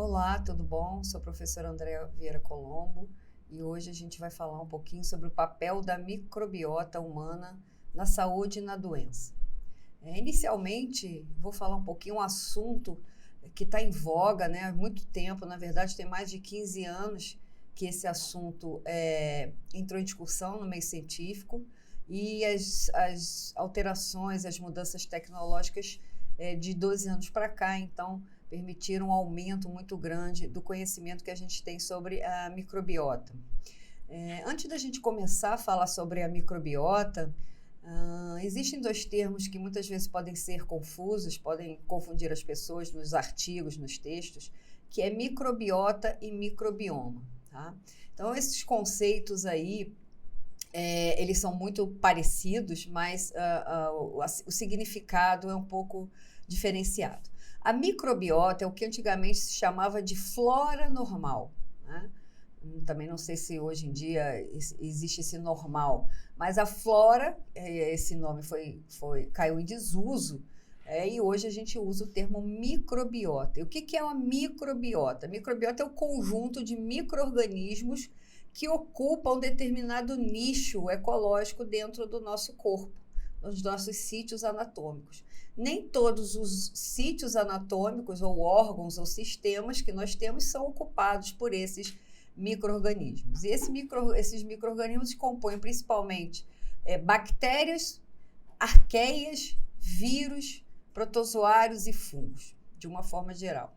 Olá, tudo bom? Sou a professora Andréa Vieira Colombo e hoje a gente vai falar um pouquinho sobre o papel da microbiota humana na saúde e na doença. Inicialmente, vou falar um pouquinho um assunto que está em voga, né, há muito tempo, na verdade tem mais de 15 anos que esse assunto entrou em discussão no meio científico e as alterações, as mudanças tecnológicas de 12 anos para cá, então, permitiram um aumento muito grande do conhecimento que a gente tem sobre a microbiota. Antes da gente começar a falar sobre a microbiota, existem dois termos que muitas vezes podem ser confusos, podem confundir as pessoas nos artigos, nos textos, que é microbiota e microbioma. Tá? Então, esses conceitos aí, eles são muito parecidos, mas o significado é um pouco diferenciado. A microbiota é o que antigamente se chamava de flora normal, né? Também não sei se hoje em dia existe esse normal, mas a flora, esse nome caiu em desuso, e hoje a gente usa o termo microbiota. E o que é uma microbiota? A microbiota é o conjunto de micro-organismos que ocupam um determinado nicho ecológico dentro do nosso corpo, nos nossos sítios anatômicos. Nem todos os sítios anatômicos ou órgãos ou sistemas que nós temos são ocupados por esses micro-organismos. E esses micro-organismos se compõem principalmente bactérias, arqueias, vírus, protozoários e fungos, de uma forma geral.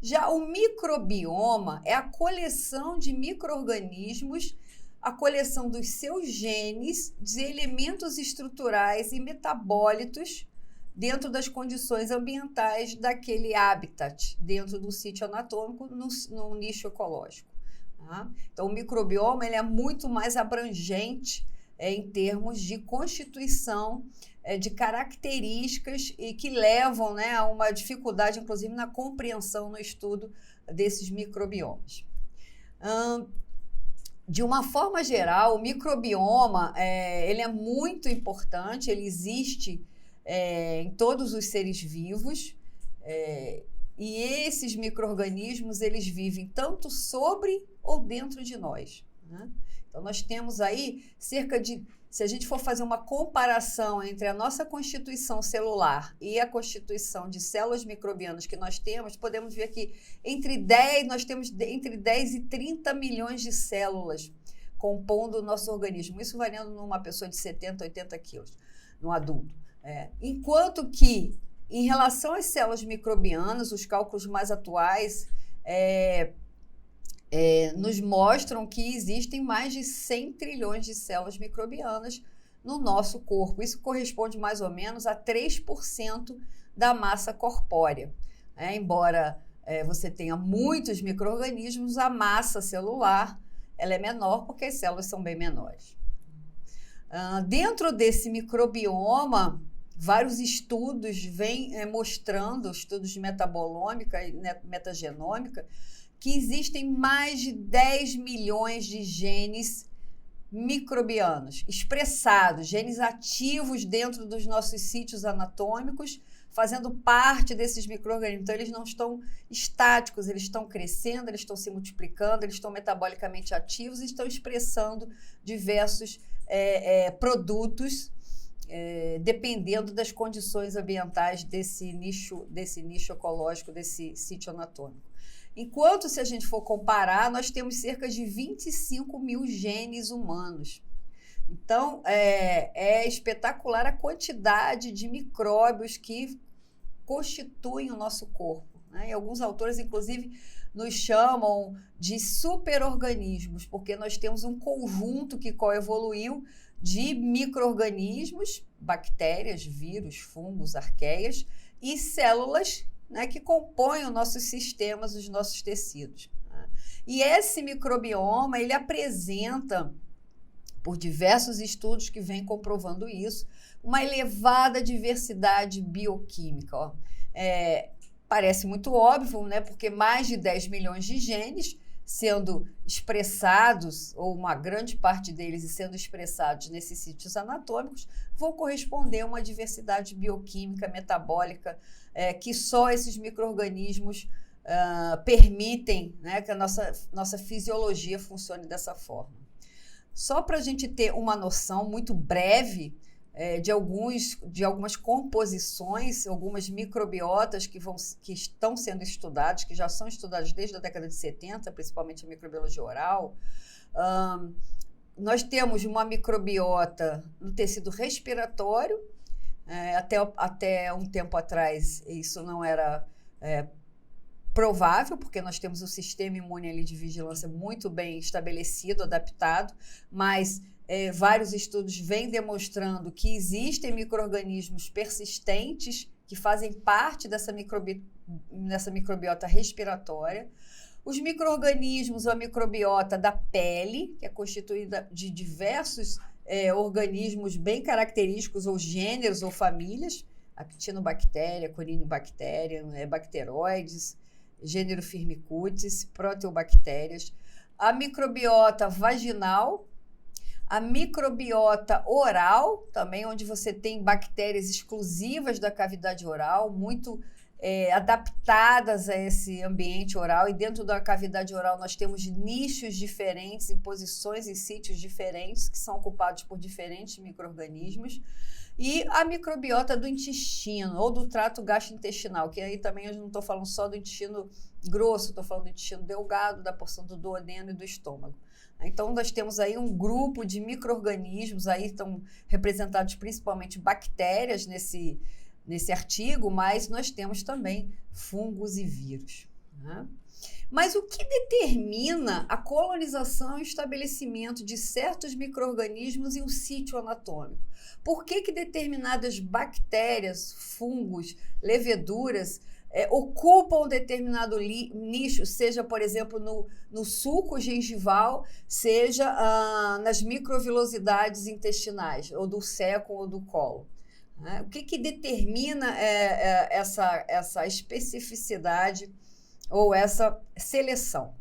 Já o microbioma é a coleção de micro-organismos, a coleção dos seus genes, de elementos estruturais e metabólitos dentro das condições ambientais daquele habitat, dentro do sítio anatômico, no nicho ecológico. Tá? Então, o microbioma ele é muito mais abrangente em termos de constituição, de características e que levam, né, a uma dificuldade, inclusive, na compreensão, no estudo desses microbiomas. De uma forma geral, o microbioma ele é muito importante, ele existe em todos os seres vivos, e esses micro-organismos eles vivem tanto sobre ou dentro de nós, né? Então, nós temos aí se a gente for fazer uma comparação entre a nossa constituição celular e a constituição de células microbianas que nós temos, podemos ver que nós temos entre 10 e 30 milhões de células compondo o nosso organismo. Isso variando numa pessoa de 70, 80 quilos, num adulto. Enquanto que, em relação às células microbianas, os cálculos mais atuais nos mostram que existem mais de 100 trilhões de células microbianas no nosso corpo. Isso corresponde mais ou menos a 3% da massa corpórea. Embora você tenha muitos micro-organismos, a massa celular ela é menor porque as células são bem menores. Dentro desse microbioma, vários estudos vêm mostrando, estudos de metabolômica e metagenômica, que existem mais de 10 milhões de genes microbianos expressados, genes ativos dentro dos nossos sítios anatômicos, fazendo parte desses micro-organismos. Então, eles não estão estáticos, eles estão crescendo, eles estão se multiplicando, eles estão metabolicamente ativos e estão expressando diversos produtos, dependendo das condições ambientais desse nicho ecológico, desse sítio anatômico. Enquanto, se a gente for comparar, nós temos cerca de 25 mil genes humanos. Então, é espetacular a quantidade de micróbios que constituem o nosso corpo, né? E alguns autores, inclusive, nos chamam de superorganismos, porque nós temos um conjunto que coevoluiu de micro-organismos, bactérias, vírus, fungos, arqueias e células, né, que compõem os nossos sistemas, os nossos tecidos. E esse microbioma, ele apresenta, por diversos estudos que vêm comprovando isso, uma elevada diversidade bioquímica. Parece muito óbvio, né, porque mais de 10 milhões de genes sendo expressados, ou uma grande parte deles sendo expressados nesses sítios anatômicos, vão corresponder a uma diversidade bioquímica, metabólica, que só esses micro-organismos permitem, né, que a nossa fisiologia funcione dessa forma. Só para a gente ter uma noção muito breve de algumas composições, algumas microbiotas que estão sendo estudadas, que já são estudadas desde a década de 70, principalmente a microbiologia oral. Nós temos uma microbiota no tecido respiratório. Até um tempo atrás, isso não era provável, porque nós temos um sistema imune ali de vigilância muito bem estabelecido, adaptado, mas vários estudos vêm demonstrando que existem micro-organismos persistentes que fazem parte dessa microbiota respiratória. Os micro-organismos, a microbiota da pele, que é constituída de diversos organismos bem característicos, ou gêneros ou famílias, actinobactéria, corinibactéria, bacteroides, gênero Firmicutes, proteobactérias, a microbiota vaginal, a microbiota oral, também onde você tem bactérias exclusivas da cavidade oral, muito adaptadas a esse ambiente oral, e dentro da cavidade oral nós temos nichos diferentes, em posições e sítios diferentes, que são ocupados por diferentes micro-organismos, e a microbiota do intestino, ou do trato gastrointestinal, que aí também eu não estou falando só do intestino grosso, estou falando do intestino delgado, da porção do duodeno e do estômago. Então, nós temos aí um grupo de micro-organismos, aí estão representados principalmente bactérias nesse artigo, mas nós temos também fungos e vírus, né? Mas o que determina a colonização e estabelecimento de certos micro-organismos em um sítio anatômico? Por que determinadas bactérias, fungos, leveduras ocupam determinado nicho, seja, por exemplo, no sulco gengival, seja nas microvilosidades intestinais, ou do cécon ou do colo? O que determina essa especificidade ou essa seleção?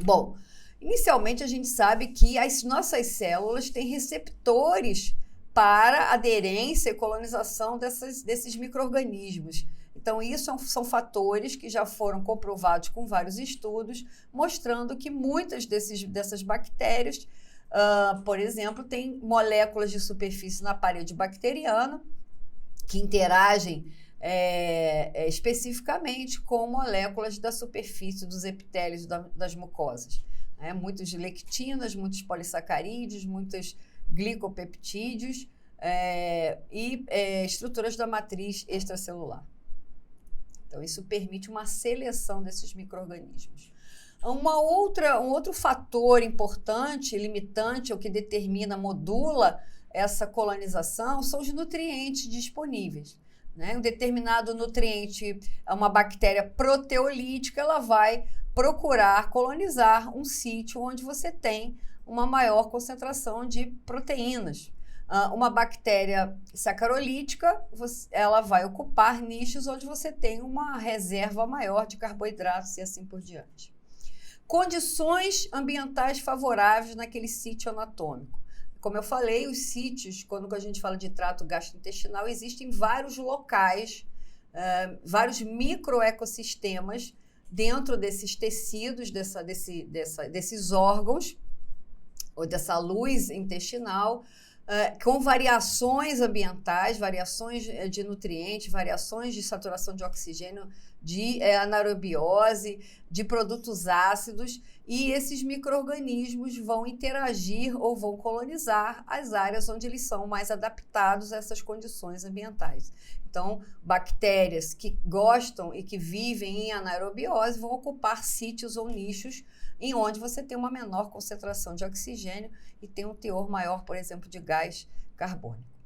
Bom, inicialmente a gente sabe que as nossas células têm receptores para aderência e colonização desses micro-organismos. Então, isso são fatores que já foram comprovados com vários estudos, mostrando que muitas dessas bactérias, por exemplo, têm moléculas de superfície na parede bacteriana que interagem especificamente com moléculas da superfície dos epitélios das mucosas. Muitas lectinas, muitos polissacarídeos, muitos glicopeptídeos e estruturas da matriz extracelular. Então, isso permite uma seleção desses micro-organismos. Um outro fator importante, limitante, ou que determina, modula essa colonização, são os nutrientes disponíveis, né? Um determinado nutriente, uma bactéria proteolítica, ela vai procurar colonizar um sítio onde você tem uma maior concentração de proteínas. Uma bactéria sacarolítica, ela vai ocupar nichos onde você tem uma reserva maior de carboidratos e assim por diante. Condições ambientais favoráveis naquele sítio anatômico. Como eu falei, os sítios, quando a gente fala de trato gastrointestinal, existem vários locais, vários microecossistemas dentro desses tecidos, desses órgãos, ou dessa luz intestinal, com variações ambientais, variações de nutrientes, variações de saturação de oxigênio, de anaerobiose, de produtos ácidos, e esses micro-organismos vão interagir ou vão colonizar as áreas onde eles são mais adaptados a essas condições ambientais. Então, bactérias que gostam e que vivem em anaerobiose vão ocupar sítios ou nichos em onde você tem uma menor concentração de oxigênio e tem um teor maior, por exemplo, de gás carbônico.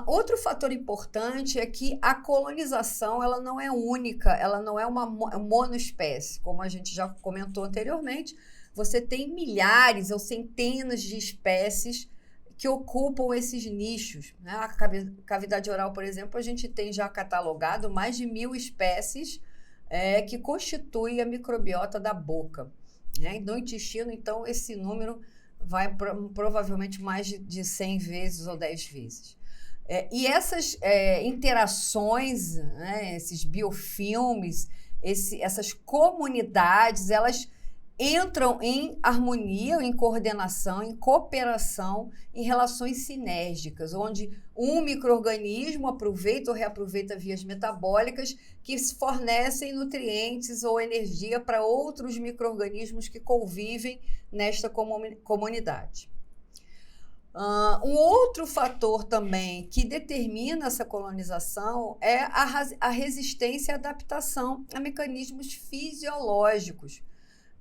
Outro fator importante é que a colonização ela não é única, ela não é uma monoespécie, como a gente já comentou anteriormente. Você tem milhares ou centenas de espécies que ocupam esses nichos, né? A cavidade oral, por exemplo, a gente tem já catalogado mais de 1000 espécies que constituem a microbiota da boca, né? No intestino, então, esse número vai provavelmente mais de 100 vezes ou 10 vezes. E essas interações, né, esses biofilmes, essas comunidades, elas entram em harmonia, em coordenação, em cooperação, em relações sinérgicas, onde um micro-organismo aproveita ou reaproveita vias metabólicas que fornecem nutrientes ou energia para outros micro-organismos que convivem nesta comunidade. Um outro fator também que determina essa colonização é a resistência e adaptação a mecanismos fisiológicos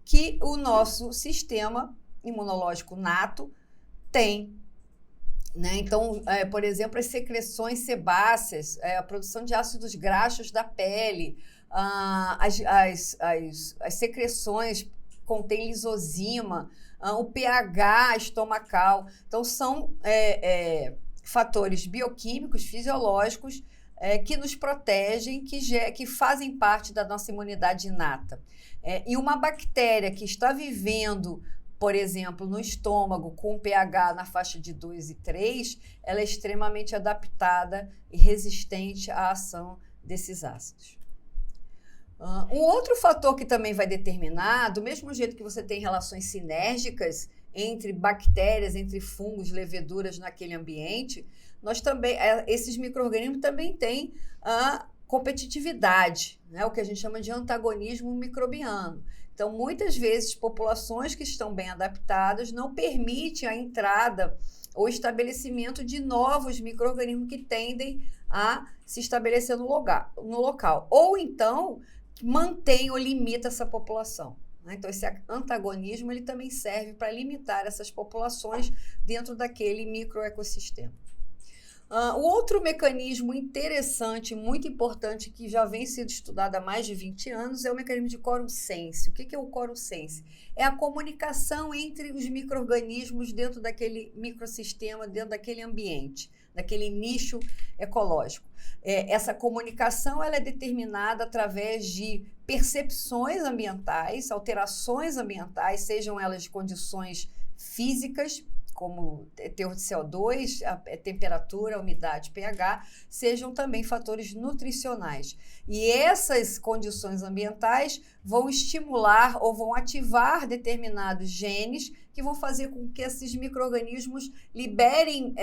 que o nosso sistema imunológico nato tem. Né? Então, por exemplo, as secreções sebáceas, a produção de ácidos graxos da pele, as secreções contêm lisozima, o pH estomacal. Então, são fatores bioquímicos, fisiológicos, que nos protegem, que fazem parte da nossa imunidade inata. E uma bactéria que está vivendo, por exemplo, no estômago com pH na faixa de 2 e 3, ela é extremamente adaptada e resistente à ação desses ácidos. Um outro fator que também vai determinar, do mesmo jeito que você tem relações sinérgicas entre bactérias, entre fungos, leveduras naquele ambiente, nós também, esses micro-organismos também têm a competitividade, né? O que a gente chama de antagonismo microbiano. Então, muitas vezes, populações que estão bem adaptadas não permitem a entrada ou estabelecimento de novos micro-organismos que tendem a se estabelecer no local. Ou então, mantém ou limita essa população. Então, esse antagonismo ele também serve para limitar essas populações dentro daquele microecossistema. O outro mecanismo interessante, muito importante, que já vem sendo estudado há mais de 20 anos, é o mecanismo de quorum sense. O que é o quorum sense? É a comunicação entre os micro-organismos dentro daquele microsistema, dentro daquele ambiente, daquele nicho ecológico. Essa comunicação ela é determinada através de percepções ambientais, alterações ambientais, sejam elas de condições físicas, como teor de CO2, a temperatura, a umidade, pH, sejam também fatores nutricionais. E essas condições ambientais vão estimular ou vão ativar determinados genes que vão fazer com que esses micro-organismos liberem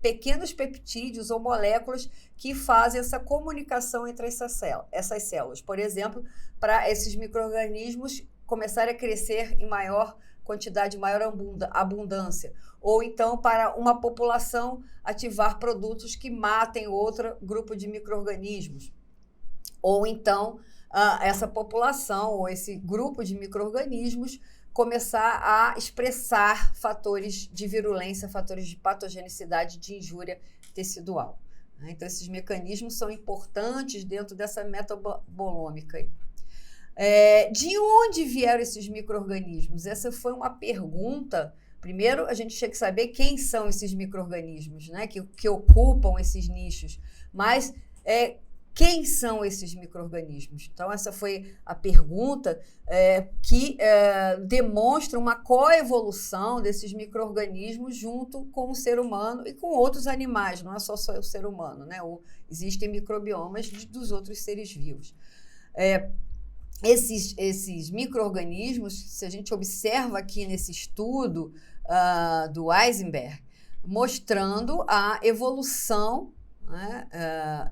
pequenos peptídeos ou moléculas que fazem essa comunicação entre essas células. Por exemplo, para esses micro-organismos começarem a crescer em maior quantidade, maior abundância. Ou então para uma população ativar produtos que matem outro grupo de micro-organismos. Ou então essa população ou esse grupo de micro-organismos começar a expressar fatores de virulência, fatores de patogenicidade, de injúria tecidual. Então, esses mecanismos são importantes dentro dessa metabolômica aí. De onde vieram esses micro-organismos? Essa foi uma pergunta. Primeiro, a gente tinha que saber quem são esses micro-organismos, né, que ocupam esses nichos. Mas quem são esses micro-organismos? Então, essa foi a pergunta que demonstra uma coevolução desses micro-organismos junto com o ser humano e com outros animais, não é só o ser humano, né? Existem microbiomas dos outros seres vivos. Esses micro-organismos, se a gente observa aqui nesse estudo do Eisenberg, mostrando a evolução, né,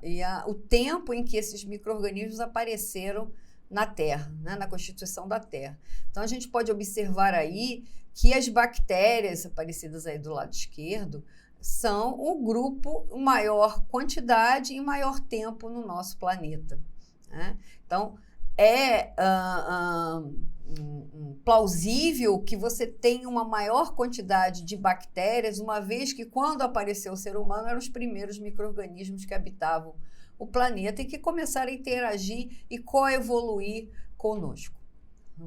e o tempo em que esses micro-organismos apareceram na Terra, né, na constituição da Terra. Então, a gente pode observar aí que as bactérias aparecidas aí do lado esquerdo são o grupo em maior quantidade e maior tempo no nosso planeta, né? Então, plausível que você tenha uma maior quantidade de bactérias, uma vez que quando apareceu o ser humano eram os primeiros micro-organismos que habitavam o planeta e que começaram a interagir e coevoluir conosco. A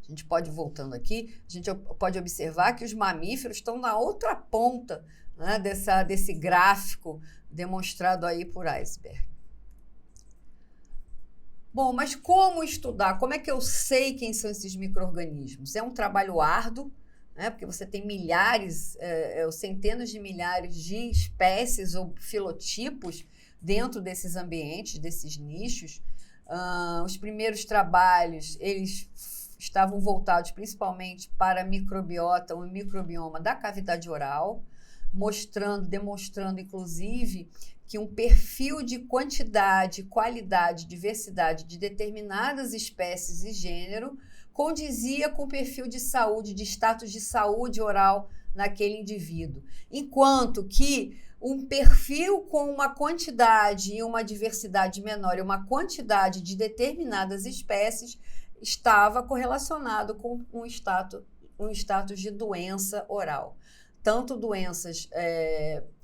gente pode, voltando aqui, a gente pode observar que os mamíferos estão na outra ponta, né, desse gráfico demonstrado aí por Eisenberg. Bom, mas como estudar? Como é que eu sei quem são esses micro-organismos? É um trabalho árduo, né? Porque você tem milhares, ou centenas de milhares de espécies ou filotipos dentro desses ambientes, desses nichos. Os primeiros trabalhos, eles estavam voltados principalmente para a microbiota ou microbioma da cavidade oral, demonstrando, inclusive, que um perfil de quantidade, qualidade, diversidade de determinadas espécies e gênero condizia com o perfil de saúde, de status de saúde oral naquele indivíduo. Enquanto que um perfil com uma quantidade e uma diversidade menor e uma quantidade de determinadas espécies estava correlacionado com um status de doença oral. Tanto doenças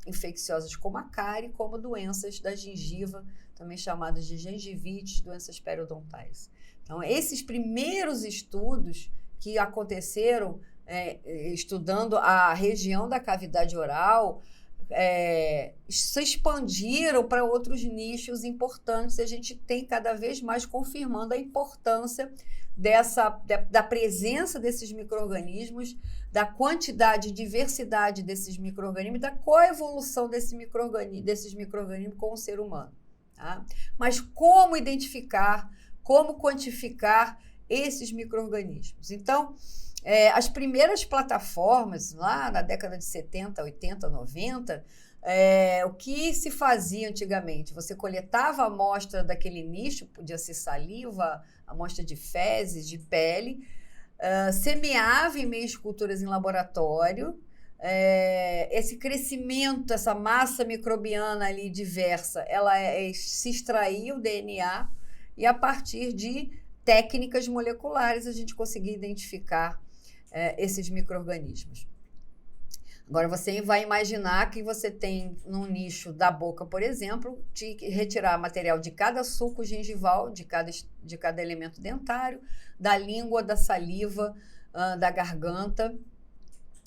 infecciosas como a cárie, como doenças da gengiva, também chamadas de gengivites, doenças periodontais. Então, esses primeiros estudos que aconteceram estudando a região da cavidade oral se expandiram para outros nichos importantes, e a gente tem cada vez mais confirmando a importância da presença desses micro-organismos, da quantidade e diversidade desses micro-organismos, da coevolução desses micro-organismos com o ser humano. Tá? Mas como identificar, como quantificar esses micro-organismos? Então, as primeiras plataformas, lá na década de 70, 80, 90, o que se fazia antigamente? Você coletava a amostra daquele nicho, podia ser saliva, amostra de fezes, de pele, semeava em meios de culturas em laboratório. Esse crescimento, essa massa microbiana ali diversa, ela se extraía o DNA, e a partir de técnicas moleculares a gente conseguia identificar esses micro-organismos. Agora, você vai imaginar que você tem num nicho da boca, por exemplo, de retirar material de cada suco gengival, de cada elemento dentário, da língua, da saliva, da garganta,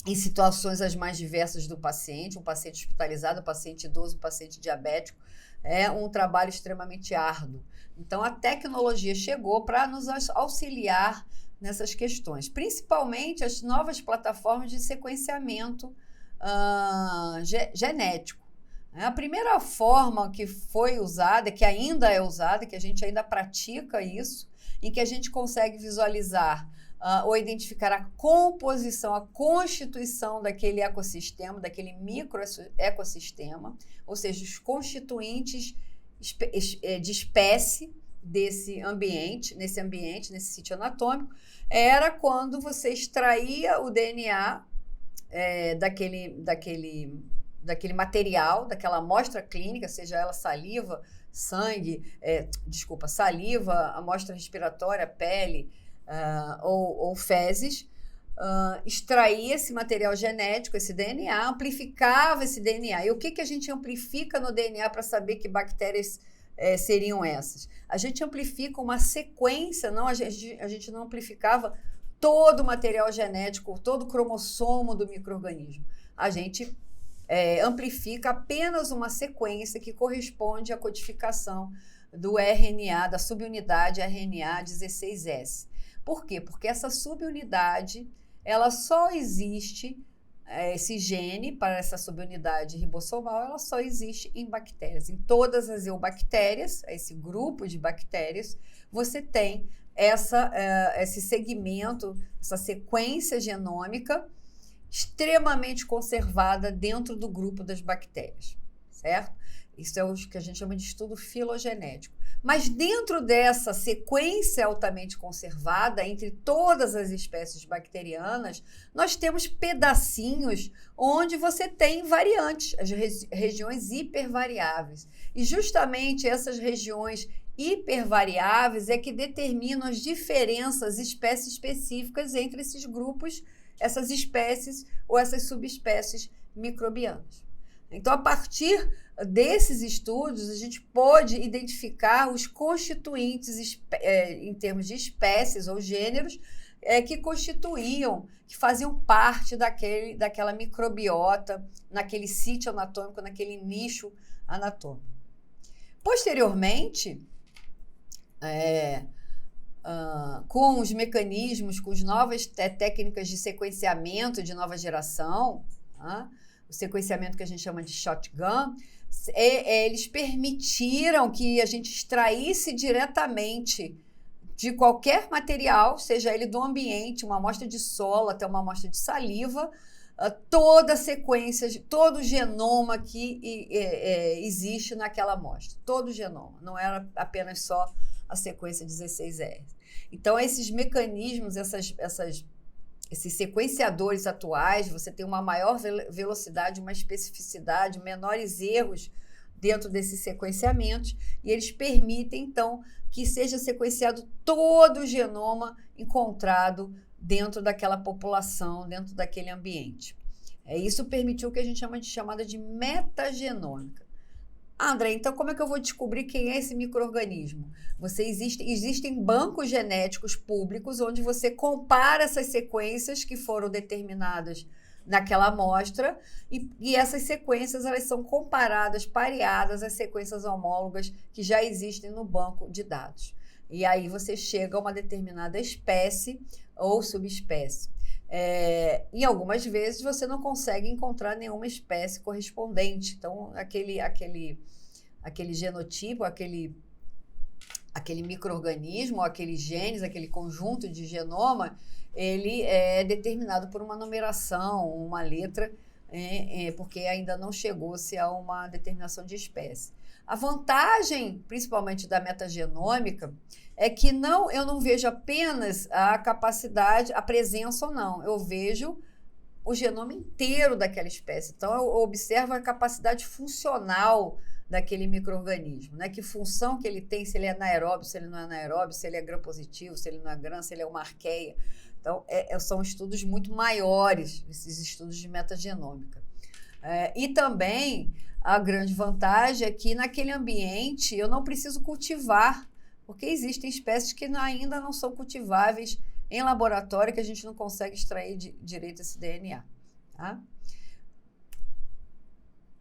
em situações as mais diversas do paciente, um paciente hospitalizado, um paciente idoso, um paciente diabético. É um trabalho extremamente árduo. Então, a tecnologia chegou para nos auxiliar nessas questões, principalmente as novas plataformas de sequenciamento genético. A primeira forma que foi usada, que ainda é usada, que a gente ainda pratica isso, em que a gente consegue visualizar ou identificar a composição, a constituição daquele ecossistema, daquele microecossistema, ou seja, os constituintes de espécie nesse sítio anatômico, era quando você extraía o DNA daquele material, daquela amostra clínica, seja ela saliva, sangue, saliva, amostra respiratória, pele ou fezes, extraía esse material genético, esse DNA, amplificava esse DNA. E o que a gente amplifica no DNA para saber que bactérias seriam essas? A gente amplifica uma sequência, a gente não amplificava todo o material genético, todo o cromossomo do micro-organismo. A gente amplifica apenas uma sequência que corresponde à codificação do RNA, da subunidade RNA 16S. Por quê? Porque essa subunidade, ela só existe, esse gene para essa subunidade ribossomal, ela só existe em bactérias. Em todas as eubactérias, esse grupo de bactérias, você tem esse segmento, essa sequência genômica extremamente conservada dentro do grupo das bactérias, certo? Isso é o que a gente chama de estudo filogenético. Mas dentro dessa sequência altamente conservada, entre todas as espécies bacterianas, nós temos pedacinhos onde você tem variantes, as regiões hipervariáveis. E justamente essas regiões hipervariáveis é que determinam as diferenças espécie-específicas entre esses grupos, essas espécies ou essas subespécies microbianas. Então, a partir desses estudos, a gente pôde identificar os constituintes em termos de espécies ou gêneros que constituíam, que faziam parte daquela microbiota, naquele sítio anatômico, naquele nicho anatômico. Posteriormente, com os mecanismos, com as novas técnicas de sequenciamento de nova geração, o sequenciamento que a gente chama de shotgun, eles permitiram que a gente extraísse diretamente de qualquer material, seja ele do ambiente, uma amostra de solo até uma amostra de saliva, toda a sequência, todo o genoma que existe naquela amostra, todo o genoma, não era apenas só a sequência 16R. Então, esses mecanismos, esses sequenciadores atuais, você tem uma maior velocidade, uma especificidade, menores erros dentro desses sequenciamentos, e eles permitem, então, que seja sequenciado todo o genoma encontrado dentro daquela população, dentro daquele ambiente. Isso permitiu o que a gente chama de metagenômica. André, então como é que eu vou descobrir quem é esse micro-organismo? Existem bancos genéticos públicos onde você compara essas sequências que foram determinadas naquela amostra e essas sequências elas são comparadas, pareadas às sequências homólogas que já existem no banco de dados. E aí você chega a uma determinada espécie ou subespécie. E algumas vezes você não consegue encontrar nenhuma espécie correspondente. Então, aquele genotipo, aquele micro-organismo, aqueles genes, aquele conjunto de genoma, ele é determinado por uma numeração, uma letra, porque ainda não chegou-se a uma determinação de espécie. A vantagem, principalmente da metagenômica, é que eu não vejo apenas a capacidade, a presença ou não, eu vejo o genoma inteiro daquela espécie. Então, eu observo a capacidade funcional daquele micro-organismo, né? Que função que ele tem, se ele é anaeróbio, se ele não é anaeróbio, se ele é gram-positivo, se ele não é gram, se ele é uma arqueia. Então, são estudos muito maiores, esses estudos de metagenômica. E também, a grande vantagem é que naquele ambiente eu não preciso cultivar, porque existem espécies que ainda não são cultiváveis em laboratório, que a gente não consegue extrair direito esse DNA. Tá?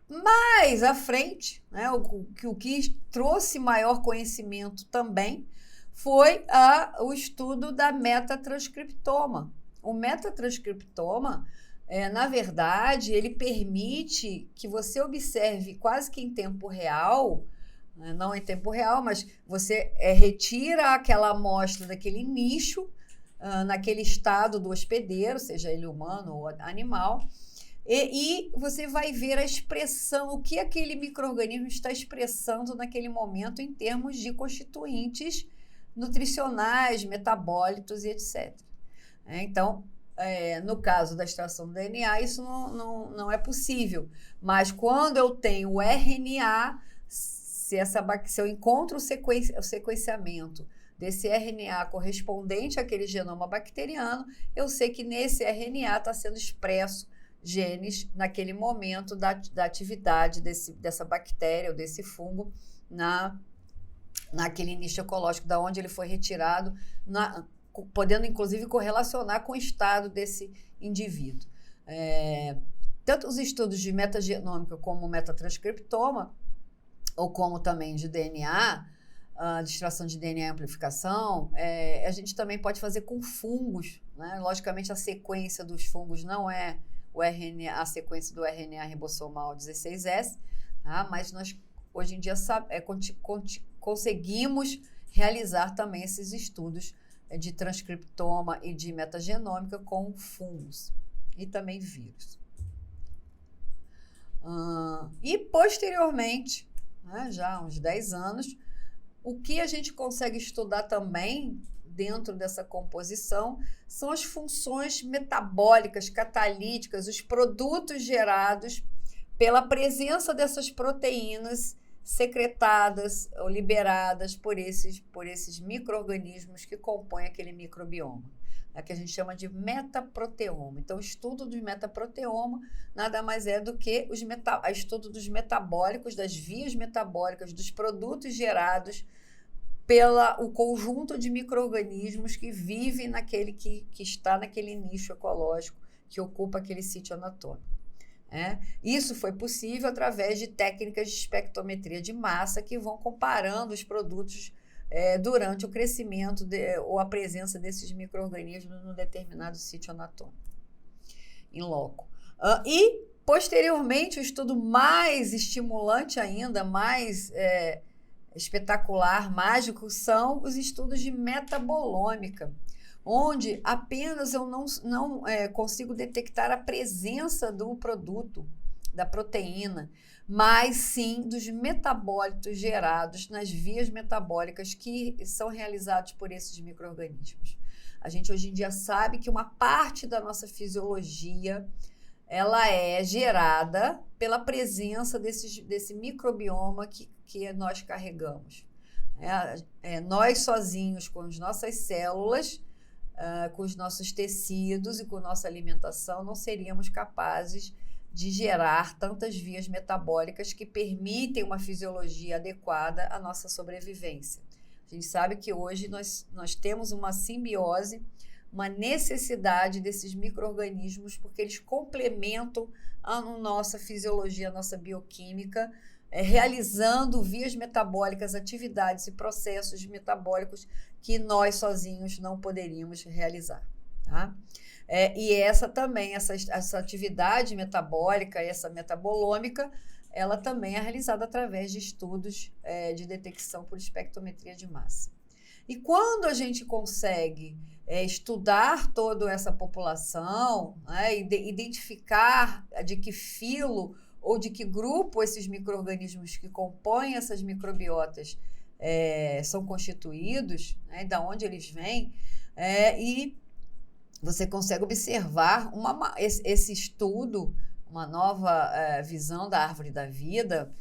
Mais à frente, né, o que trouxe maior conhecimento também foi o estudo da metatranscriptoma. O metatranscriptoma, na verdade, ele permite que você observe quase que em tempo real, não em tempo real, mas você retira aquela amostra daquele nicho, naquele estado do hospedeiro, seja ele humano ou animal, e você vai ver a expressão, o que aquele micro-organismo está expressando naquele momento em termos de constituintes nutricionais, metabólitos e etc. Então, no caso da extração do DNA, isso não é possível. Mas quando eu tenho o RNA, se eu encontro o sequenciamento desse RNA correspondente àquele genoma bacteriano, eu sei que nesse RNA está sendo expresso genes naquele momento da atividade dessa bactéria ou desse fungo naquele nicho ecológico da onde ele foi retirado, podendo inclusive correlacionar com o estado desse indivíduo. Tanto os estudos de metagenômica como metatranscriptoma, ou como também de DNA, de extração de DNA e amplificação, a gente também pode fazer com fungos, né? Logicamente, a sequência dos fungos não é o RNA, a sequência do RNA ribossomal 16S, tá? Mas nós, hoje em dia, conseguimos realizar também esses estudos de transcriptoma e de metagenômica com fungos e também vírus. E, posteriormente, né, já há uns 10 anos, o que a gente consegue estudar também dentro dessa composição são as funções metabólicas, catalíticas, os produtos gerados pela presença dessas proteínas secretadas ou liberadas por esses micro-organismos que compõem aquele microbioma, que a gente chama de metaproteoma. Então, o estudo do metaproteoma nada mais é do que o estudo dos metabólicos, das vias metabólicas, dos produtos gerados o conjunto de micro-organismos que vivem que está naquele nicho ecológico que ocupa aquele sítio anatômico. Isso foi possível através de técnicas de espectrometria de massa que vão comparando os produtos durante o crescimento ou a presença desses micro-organismos num determinado sítio anatômico, in loco. E, posteriormente, o estudo mais estimulante ainda, mais espetacular, mágico, são os estudos de metabolômica, onde apenas eu não consigo detectar a presença do produto, da proteína, mas sim dos metabólitos gerados nas vias metabólicas que são realizados por esses micro-organismos. A gente hoje em dia sabe que uma parte da nossa fisiologia ela é gerada pela presença desse microbioma que nós carregamos. Nós sozinhos, com as nossas células, com os nossos tecidos e com nossa alimentação, não seríamos capazes de gerar tantas vias metabólicas que permitem uma fisiologia adequada à nossa sobrevivência. A gente sabe que hoje nós temos uma simbiose, uma necessidade desses micro-organismos, porque eles complementam a nossa fisiologia, a nossa bioquímica, realizando vias metabólicas, atividades e processos metabólicos que nós sozinhos não poderíamos realizar, tá? E essa também, essa atividade metabólica, essa metabolômica, ela também é realizada através de estudos de detecção por espectrometria de massa. E quando a gente consegue estudar toda essa população, identificar de que filo ou de que grupo esses micro-organismos que compõem essas microbiotas são constituídos, da onde eles vêm, e você consegue observar esse estudo, uma nova visão da árvore da vida,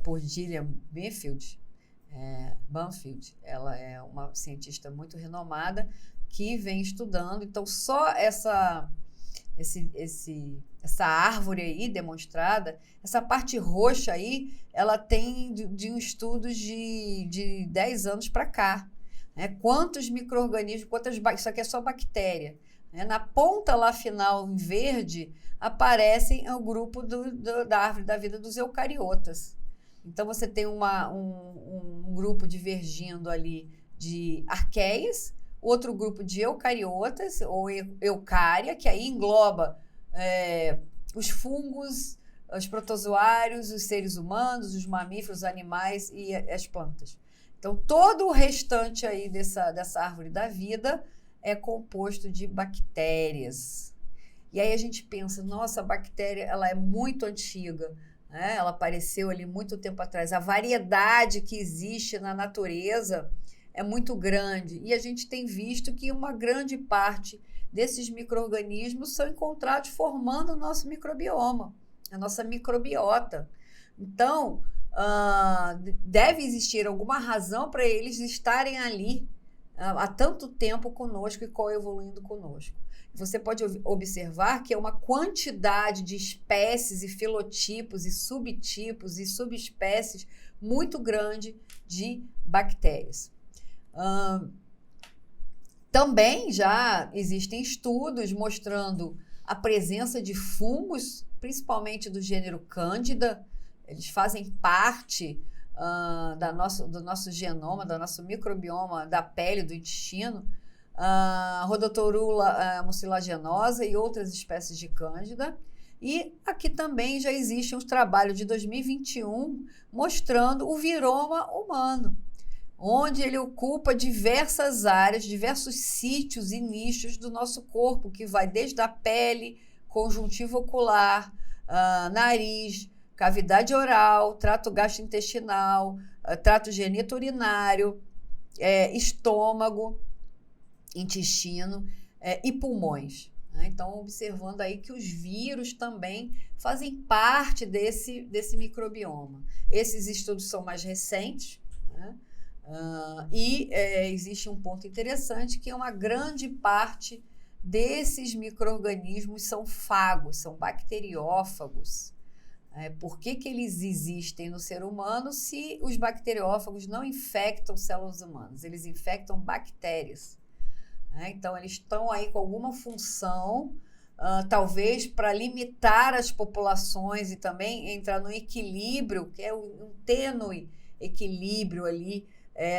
por Gillian Banfield. Ela é uma cientista muito renomada que vem estudando. Então, só essa árvore aí demonstrada, essa parte roxa aí, ela tem de um estudo de 10 anos para cá. Quantos micro-organismos, isso aqui é só bactéria. Na ponta lá final, em verde, aparecem o grupo da árvore da vida dos eucariotas. Então, você tem um grupo divergindo ali de arqueias, outro grupo de eucariotas, ou eucária, que aí engloba os fungos, os protozoários, os seres humanos, os mamíferos, os animais e as plantas. Então, todo o restante aí dessa árvore da vida é composto de bactérias. E aí a gente pensa, nossa, a bactéria ela é muito antiga, ela apareceu ali muito tempo atrás. A variedade que existe na natureza é muito grande. E a gente tem visto que uma grande parte desses micro-organismos são encontrados formando o nosso microbioma, a nossa microbiota. Então, deve existir alguma razão para eles estarem ali há tanto tempo conosco e coevoluindo conosco. Você pode observar que é uma quantidade de espécies e filotipos e subtipos e subespécies muito grande de bactérias. Também já existem estudos mostrando a presença de fungos, principalmente do gênero Cândida. Eles fazem parte do nosso genoma, do nosso microbioma, da pele, do intestino, Rhodotorula mucilaginosa e outras espécies de Cândida. E aqui também já existe um trabalho de 2021 mostrando o viroma humano, onde ele ocupa diversas áreas, diversos sítios e nichos do nosso corpo, que vai desde a pele, conjuntivo ocular, nariz, cavidade oral, trato gastrointestinal, trato geniturinário, estômago, intestino e pulmões. Então, observando aí que os vírus também fazem parte desse microbioma. Esses estudos são mais recentes, e existe um ponto interessante, que é uma grande parte desses micro-organismos são fagos, são bacteriófagos. Por que eles existem no ser humano se os bacteriófagos não infectam células humanas? Eles infectam bactérias. Então, eles estão aí com alguma função, talvez para limitar as populações e também entrar no equilíbrio, que é um tênue equilíbrio ali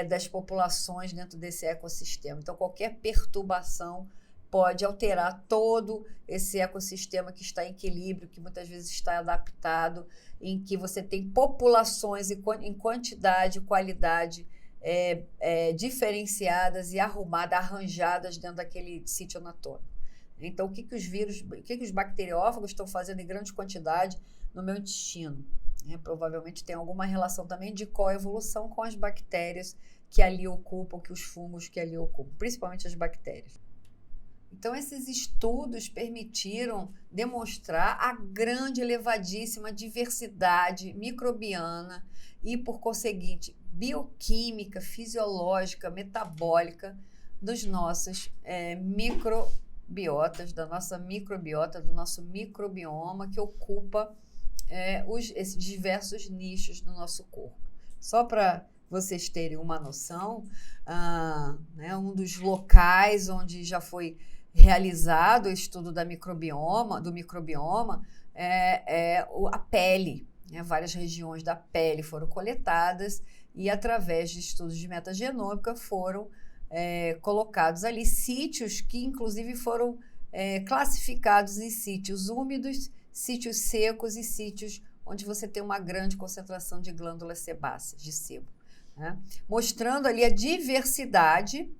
das populações dentro desse ecossistema. Então, qualquer perturbação pode alterar todo esse ecossistema que está em equilíbrio, que muitas vezes está adaptado, em que você tem populações em quantidade e qualidade diferenciadas e arranjadas dentro daquele sítio anatômico. Então, o que os bacteriófagos estão fazendo em grande quantidade no meu intestino? Provavelmente tem alguma relação também de coevolução com as bactérias que ali ocupam, que os fungos que ali ocupam, principalmente as bactérias. Então, esses estudos permitiram demonstrar a grande, elevadíssima diversidade microbiana e, por conseguinte, bioquímica, fisiológica, metabólica dos nossos microbiotas, da nossa microbiota, do nosso microbioma, que ocupa esses diversos nichos do nosso corpo. Só para vocês terem uma noção, um dos locais onde já foi realizado o estudo do microbioma é a pele. Várias regiões da pele foram coletadas e, através de estudos de metagenômica, foram colocados ali sítios que, inclusive, foram classificados em sítios úmidos, sítios secos e sítios onde você tem uma grande concentração de glândulas sebáceas, de sebo. Mostrando ali a diversidade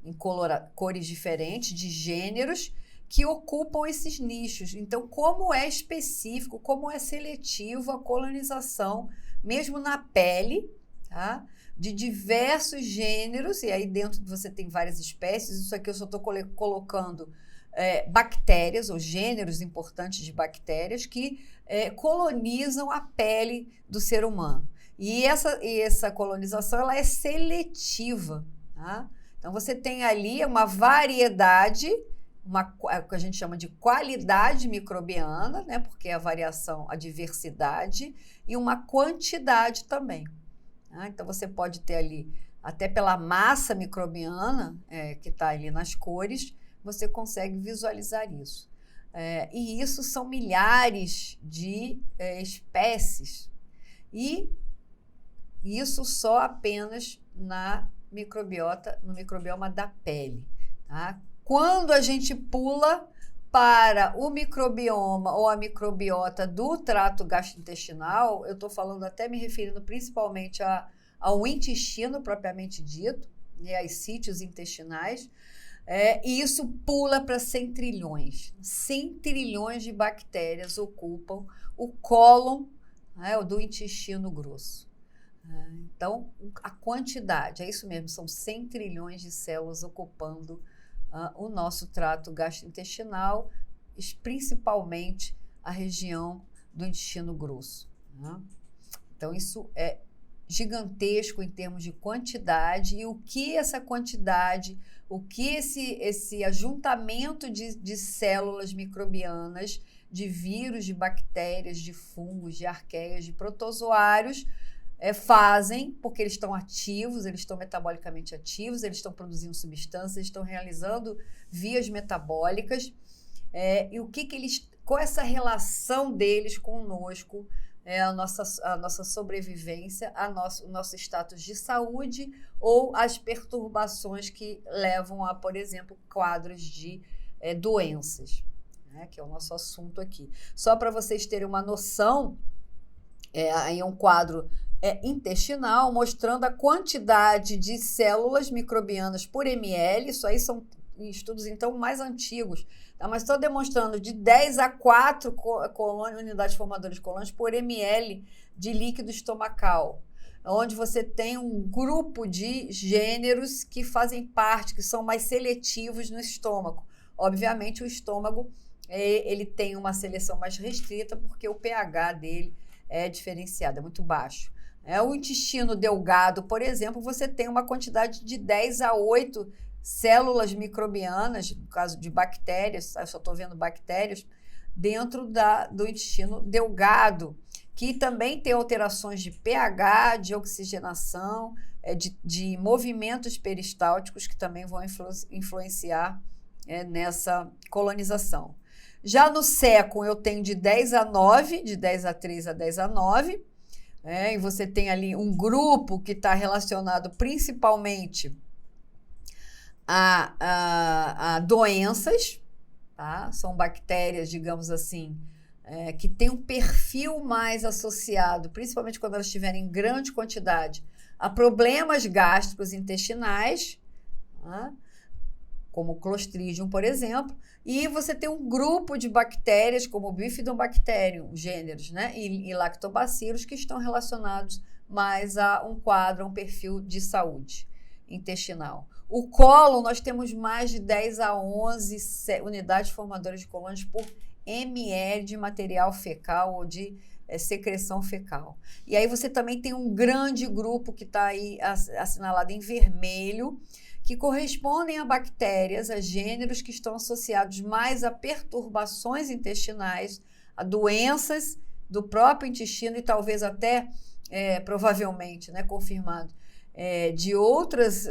em cores diferentes, de gêneros, que ocupam esses nichos. Então, como é específico, como é seletivo a colonização, mesmo na pele, tá? De diversos gêneros, e aí dentro você tem várias espécies. Isso aqui eu só estou colocando bactérias, ou gêneros importantes de bactérias, que colonizam a pele do ser humano. E essa colonização ela é seletiva, tá? Então, você tem ali uma variedade, o que a gente chama de qualidade microbiana, né? Porque é a variação, a diversidade, e uma quantidade também. Tá? Então, você pode ter ali, até pela massa microbiana, que está ali nas cores, você consegue visualizar isso. E isso são milhares de espécies. E isso só apenas no microbioma da pele. Tá? Quando a gente pula para o microbioma ou a microbiota do trato gastrointestinal, eu estou falando, até me referindo principalmente ao intestino propriamente dito, e aos sítios intestinais, e isso pula para 100 trilhões. 100 trilhões de bactérias ocupam o cólon do intestino grosso. Então, a quantidade, é isso mesmo, são 100 trilhões de células ocupando o nosso trato gastrointestinal, principalmente a região do intestino grosso. Né? Então, isso é gigantesco em termos de quantidade, e o que essa quantidade, o que esse ajuntamento de células microbianas, de vírus, de bactérias, de fungos, de arqueias, de protozoários, fazem, porque eles estão ativos, eles estão metabolicamente ativos, eles estão produzindo substâncias, eles estão realizando vias metabólicas, e qual é essa relação deles conosco, a nossa sobrevivência, o nosso status de saúde, ou as perturbações que levam a, por exemplo, quadros de doenças, né, que é o nosso assunto aqui. Só para vocês terem uma noção, aí é um quadro intestinal, mostrando a quantidade de células microbianas por ml. Isso aí são estudos, então, mais antigos, tá? Mas estou demonstrando de 10 a 4 unidades formadoras de colônias por ml de líquido estomacal, onde você tem um grupo de gêneros que fazem parte, que são mais seletivos no estômago. Obviamente, o estômago ele tem uma seleção mais restrita, porque o pH dele é diferenciado, é muito baixo. O intestino delgado, por exemplo, você tem uma quantidade de 10 a 8 células microbianas, no caso de bactérias, eu só estou vendo bactérias, dentro do intestino delgado, que também tem alterações de pH, de oxigenação, de movimentos peristálticos, que também vão influenciar nessa colonização. Já no sécon, eu tenho de 10 a 9, de 10 a 3 a 10 a 9, e você tem ali um grupo que está relacionado principalmente a doenças, tá? São bactérias, digamos assim, que têm um perfil mais associado, principalmente quando elas estiverem em grande quantidade, a problemas gástricos intestinais, tá? Como o Clostridium, por exemplo, e você tem um grupo de bactérias, como o Bifidobacterium, gêneros, né, e lactobacilos, que estão relacionados mais a um quadro, a um perfil de saúde intestinal. O cólon, nós temos mais de 10 a 11 unidades formadoras de colônias por ml de material fecal ou de secreção fecal. E aí você também tem um grande grupo que está aí assinalado em vermelho, que correspondem a bactérias, a gêneros que estão associados mais a perturbações intestinais, a doenças do próprio intestino e talvez até, provavelmente, né, confirmado, de outras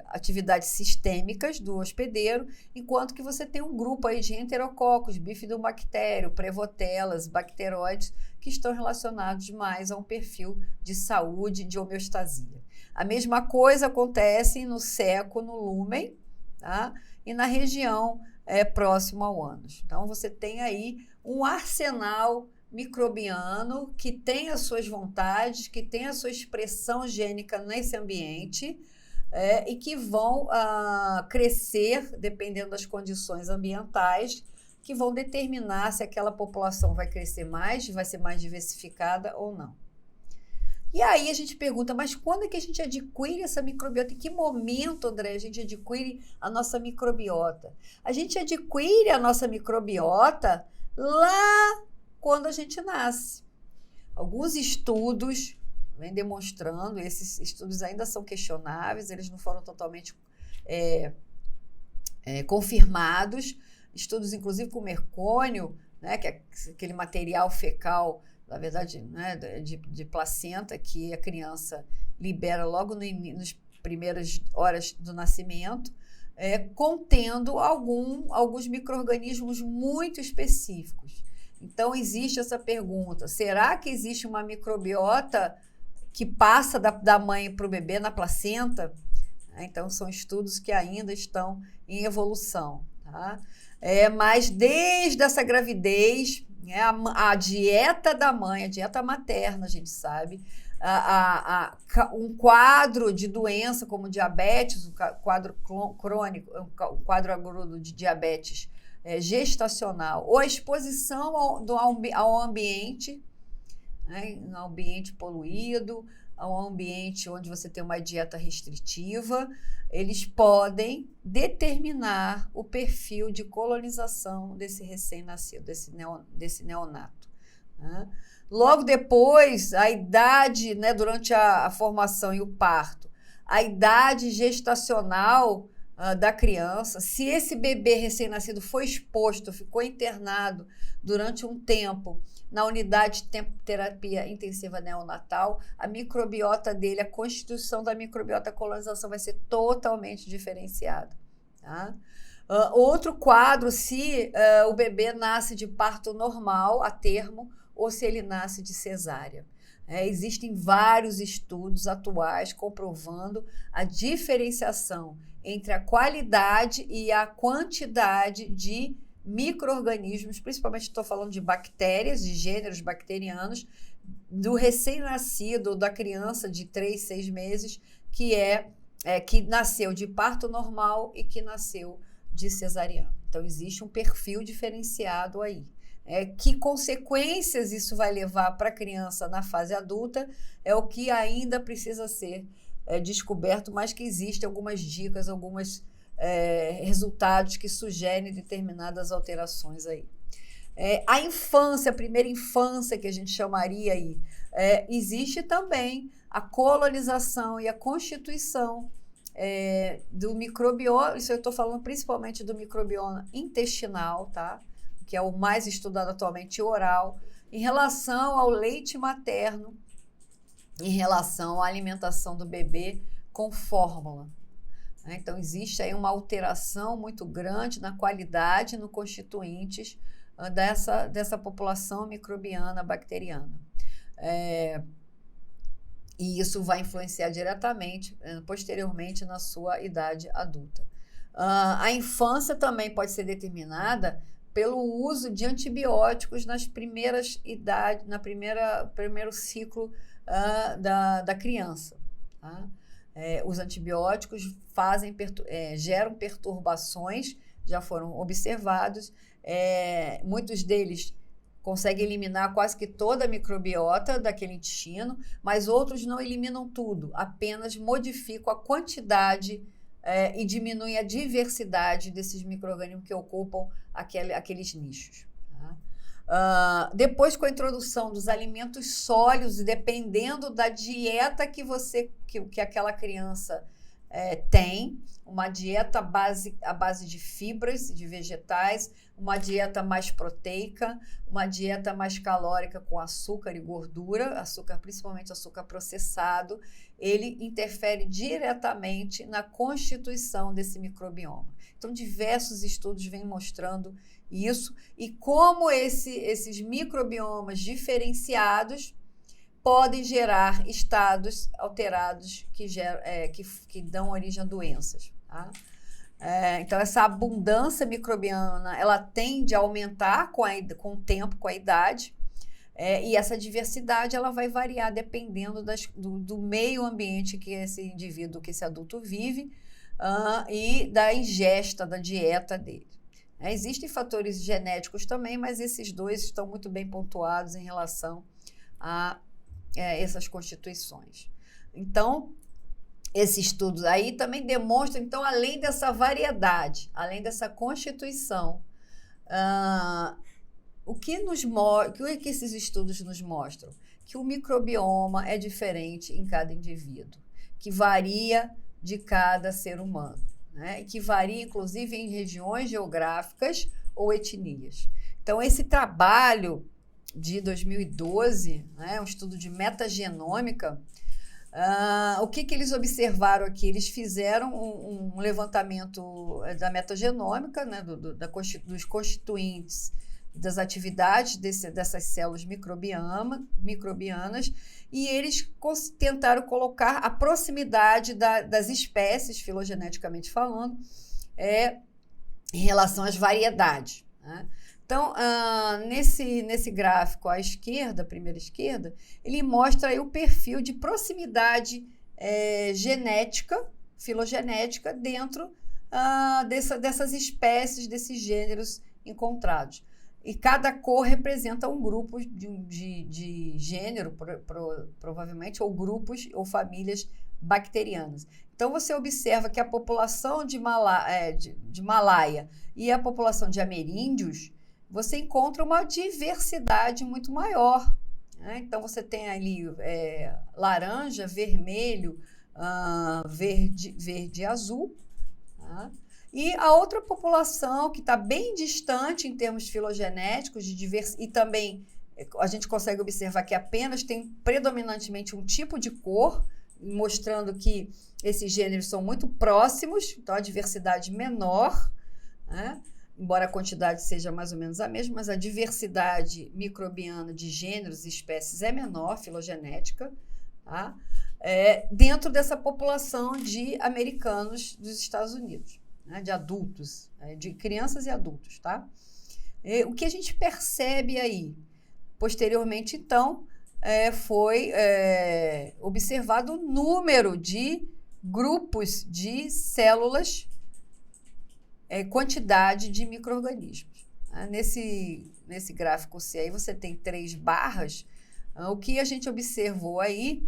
atividades sistêmicas do hospedeiro, enquanto que você tem um grupo aí de enterococos, bifidobactério, prevotelas, bacteroides, que estão relacionados mais a um perfil de saúde, de homeostasia. A mesma coisa acontece no seco, no lúmen, tá? E na região próximo ao ânus. Então, você tem aí um arsenal microbiano que tem as suas vontades, que tem a sua expressão gênica nesse ambiente e que vão crescer, dependendo das condições ambientais, que vão determinar se aquela população vai crescer mais, vai ser mais diversificada ou não. E aí a gente pergunta, mas quando é que a gente adquire essa microbiota? Em que momento, André, a gente adquire a nossa microbiota? A gente adquire a nossa microbiota lá quando a gente nasce. Alguns estudos vêm demonstrando, esses estudos ainda são questionáveis, eles não foram totalmente confirmados. Estudos, inclusive, com mercúrio, né, que é aquele material fecal, na verdade, né, de placenta, que a criança libera logo nas primeiras horas do nascimento, contendo alguns micro-organismos muito específicos. Então, existe essa pergunta, será que existe uma microbiota que passa da mãe para o bebê na placenta? Então, são estudos que ainda estão em evolução, tá? Mas desde essa gravidez, a dieta da mãe, a dieta materna, a gente sabe, um quadro de doença como diabetes, um quadro crônico, um quadro agudo de diabetes gestacional, ou a exposição ao ambiente, né, um ambiente poluído, a um ambiente onde você tem uma dieta restritiva, eles podem determinar o perfil de colonização desse recém-nascido, desse neonato, né? Logo depois, a idade, né, durante a formação e o parto, a idade gestacional da criança, se esse bebê recém-nascido foi exposto, ficou internado durante um tempo na unidade de terapia intensiva neonatal, a microbiota dele, a constituição da microbiota, a colonização vai ser totalmente diferenciada, tá? Outro quadro, se o bebê nasce de parto normal, a termo, ou se ele nasce de cesárea. Existem vários estudos atuais comprovando a diferenciação entre a qualidade e a quantidade de micro-organismos, principalmente estou falando de bactérias, de gêneros bacterianos, do recém-nascido, da criança de 3, 6 meses, que nasceu de parto normal e que nasceu de cesariana. Então, existe um perfil diferenciado aí. Que consequências isso vai levar para a criança na fase adulta é o que ainda precisa ser descoberto, mas que existem algumas dicas, alguns resultados que sugerem determinadas alterações aí. A infância, a primeira infância que a gente chamaria aí, existe também a colonização e a constituição do microbioma, isso eu estou falando principalmente do microbioma intestinal, tá? Que é o mais estudado atualmente, oral, em relação ao leite materno, em relação à alimentação do bebê com fórmula. Então, existe aí uma alteração muito grande na qualidade, no constituintes dessa população microbiana bacteriana. E isso vai influenciar diretamente, posteriormente, na sua idade adulta. A infância também pode ser determinada pelo uso de antibióticos nas primeiras idades, primeiro ciclo da criança. Tá? Os antibióticos geram perturbações, já foram observados, muitos deles conseguem eliminar quase que toda a microbiota daquele intestino, mas outros não eliminam tudo, apenas modificam a quantidade e diminuem a diversidade desses micro-organismos que ocupam aqueles nichos. Tá? Depois, com a introdução dos alimentos sólidos, dependendo da dieta que aquela criança tem, uma dieta à base de fibras, de vegetais, uma dieta mais proteica, uma dieta mais calórica com açúcar e gordura, principalmente açúcar processado, ele interfere diretamente na constituição desse microbioma. Então, diversos estudos vêm mostrando isso e como esses microbiomas diferenciados podem gerar estados alterados que dão origem a doenças. Tá? Então, essa abundância microbiana, ela tende a aumentar com o tempo, com a idade, e essa diversidade ela vai variar dependendo do meio ambiente que esse indivíduo, que esse adulto vive, e da ingesta, da dieta dele. Existem fatores genéticos também, mas esses dois estão muito bem pontuados em relação a essas constituições. Então, esse estudo aí também demonstra, então, além dessa variedade, além dessa constituição, o que esses estudos nos mostram? Que o microbioma é diferente em cada indivíduo, que varia de cada ser humano, né? E que varia, inclusive, em regiões geográficas ou etnias. Então, esse trabalho de 2012, né, um estudo de metagenômica, o que eles observaram aqui? Eles fizeram um levantamento da metagenômica, né, dos constituintes das atividades dessas células microbianas, e eles tentaram colocar a proximidade das espécies, filogeneticamente falando, em relação às variedades. Né? Então, nesse gráfico à esquerda, primeira esquerda, ele mostra aí o perfil de proximidade genética, filogenética, dentro dessas espécies, desses gêneros encontrados. E cada cor representa um grupo de gênero, provavelmente, ou grupos ou famílias bacterianas. Então, você observa que a população de Himalaia e a população de ameríndios, você encontra uma diversidade muito maior. Né? Então, você tem ali laranja, vermelho, verde e azul. Tá? E a outra população que está bem distante em termos filogenéticos e também a gente consegue observar que apenas tem predominantemente um tipo de cor, mostrando que esses gêneros são muito próximos, então a diversidade menor, né? Embora a quantidade seja mais ou menos a mesma, mas a diversidade microbiana de gêneros e espécies é menor, filogenética, tá? Dentro dessa população de americanos dos Estados Unidos. Né, de adultos, de crianças e adultos, tá? O que a gente percebe aí, posteriormente, então, foi observado o número de grupos de células, quantidade de micro-organismos. Né? Nesse gráfico C aí você tem 3 barras, o que a gente observou aí,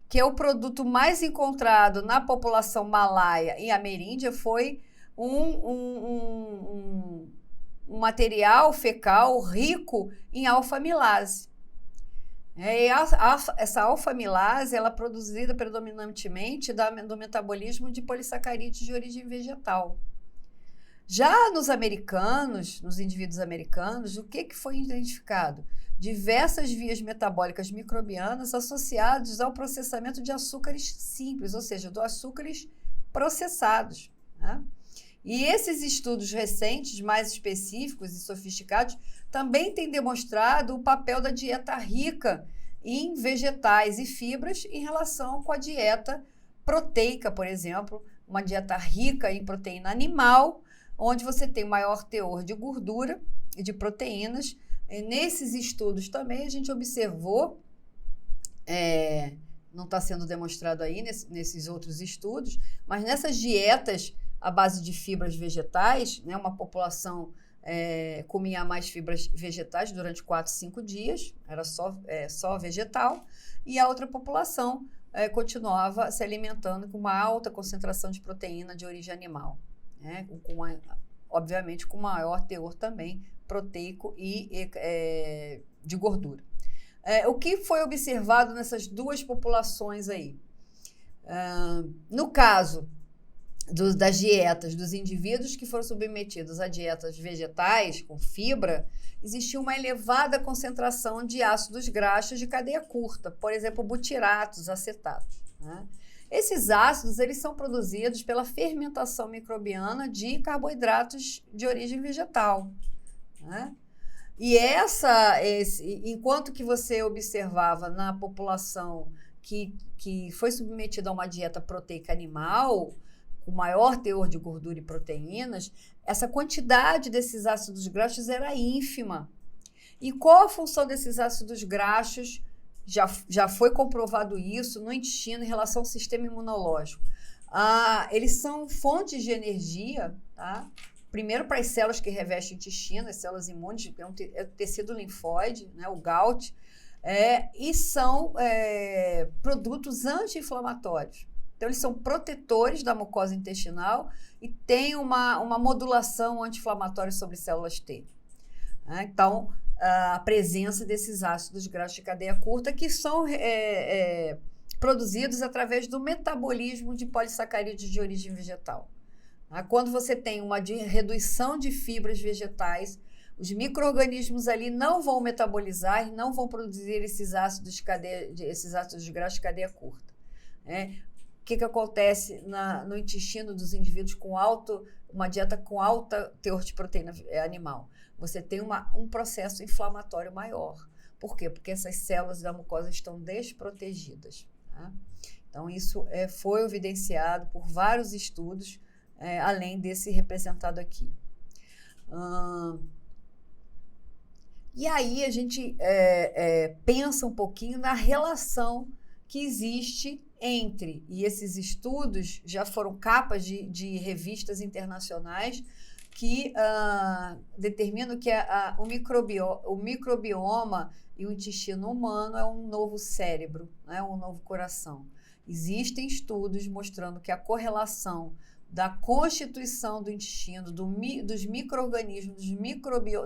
que é o produto mais encontrado na população malaia e ameríndia, foi um material fecal rico em alfa-amilase. Essa alfa-amilase ela é produzida predominantemente do metabolismo de polissacarídeos de origem vegetal. Já nos indivíduos americanos, o que foi identificado? Diversas vias metabólicas microbianas associadas ao processamento de açúcares simples, ou seja, dos açúcares processados. Né? E esses estudos recentes, mais específicos e sofisticados, também têm demonstrado o papel da dieta rica em vegetais e fibras em relação com a dieta proteica, por exemplo, uma dieta rica em proteína animal, onde você tem maior teor de gordura e de proteínas. E nesses estudos também a gente observou, não está sendo demonstrado aí nesses outros estudos, mas nessas dietas à base de fibras vegetais, né, uma população comia mais fibras vegetais durante 4, 5 dias, era só vegetal, e a outra população continuava se alimentando com uma alta concentração de proteína de origem animal, né, obviamente com maior teor também proteico e de gordura. O que foi observado nessas duas populações aí? No caso das dietas dos indivíduos que foram submetidos a dietas vegetais com fibra, existia uma elevada concentração de ácidos graxos de cadeia curta, por exemplo, butiratos, acetatos, né? Esses ácidos, eles são produzidos pela fermentação microbiana de carboidratos de origem vegetal, né? E enquanto que você observava na população que foi submetida a uma dieta proteica animal, com maior teor de gordura e proteínas, essa quantidade desses ácidos graxos era ínfima. E qual a função desses ácidos graxos? Já foi comprovado isso no intestino em relação ao sistema imunológico. Eles são fontes de energia, tá? Primeiro para as células que revestem o intestino, as células imunes, é o tecido linfóide, né, o GALT, e são produtos anti-inflamatórios. Então, eles são protetores da mucosa intestinal e têm uma modulação anti-inflamatória sobre células T. Então, a presença desses ácidos graxos de cadeia curta que são produzidos através do metabolismo de polissacarídeos de origem vegetal. Quando você tem uma redução de fibras vegetais, os micro-organismos ali não vão metabolizar e não vão produzir esses ácidos graxos de cadeia curta. O que acontece no intestino dos indivíduos com uma dieta com alta teor de proteína animal? Você tem um processo inflamatório maior. Por quê? Porque essas células da mucosa estão desprotegidas. Tá? Então, isso foi evidenciado por vários estudos, além desse representado aqui. E aí a gente pensa um pouquinho na relação que existe entre, e esses estudos já foram capas de revistas internacionais que determinam que o microbioma e o intestino humano é um novo cérebro, né, um novo coração. Existem estudos mostrando que a correlação da constituição do intestino, dos micro-organismos,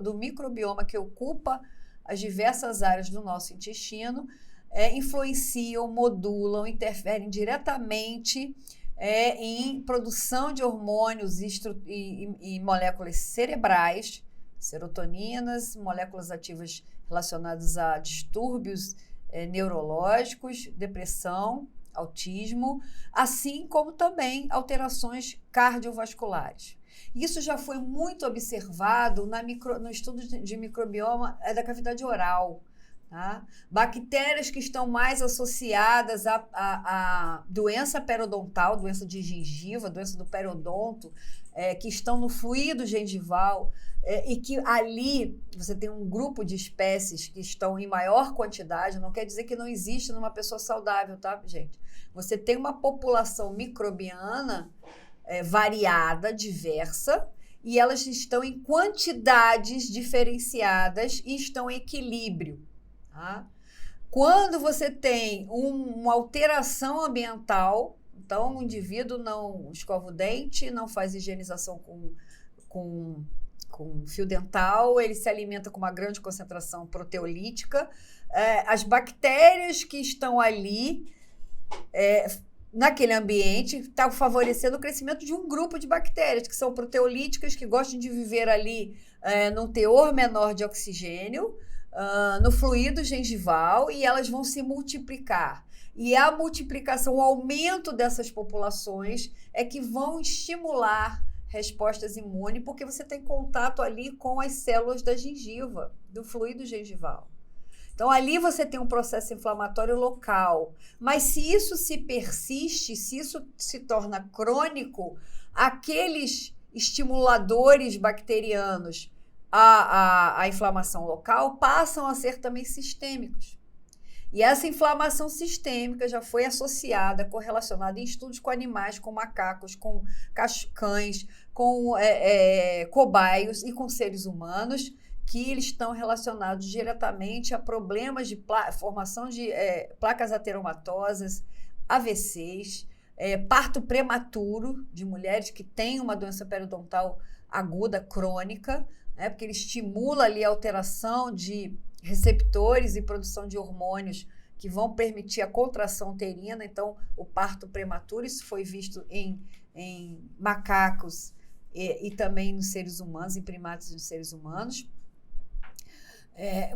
do microbioma que ocupa as diversas áreas do nosso intestino, influenciam, modulam, interferem diretamente em produção de hormônios e moléculas cerebrais, serotoninas, moléculas ativas relacionadas a distúrbios neurológicos, depressão, autismo, assim como também alterações cardiovasculares. Isso já foi muito observado no estudo de microbioma da cavidade oral. Tá? Bactérias que estão mais associadas à doença periodontal, doença de gengiva, doença do periodonto, que estão no fluido gengival, e que ali você tem um grupo de espécies que estão em maior quantidade, não quer dizer que não existe numa pessoa saudável, tá, gente? Você tem uma população microbiana variada, diversa, e elas estão em quantidades diferenciadas e estão em equilíbrio. Tá? Quando você tem uma alteração ambiental, então o indivíduo não escova o dente, não faz higienização com fio dental, ele se alimenta com uma grande concentração proteolítica, as bactérias que estão ali naquele ambiente estão favorecendo o crescimento de um grupo de bactérias que são proteolíticas, que gostam de viver ali num teor menor de oxigênio, no fluido gengival, e elas vão se multiplicar. E a multiplicação, o aumento dessas populações é que vão estimular respostas imunes, porque você tem contato ali com as células da gengiva, do fluido gengival. Então, ali você tem um processo inflamatório local. Mas se isso se persiste, se isso se torna crônico, aqueles estimuladores bacterianos à inflamação local passam a ser também sistêmicos. E essa inflamação sistêmica já foi associada, correlacionada em estudos com animais, com macacos, com cães, com cobaios e com seres humanos, que eles estão relacionados diretamente a problemas de formação de placas ateromatosas, AVCs, parto prematuro de mulheres que têm uma doença periodontal aguda, crônica, né, porque ele estimula ali a alteração de receptores e produção de hormônios que vão permitir a contração uterina. Então, o parto prematuro, isso foi visto em macacos e também nos seres humanos, em primatas e nos seres humanos,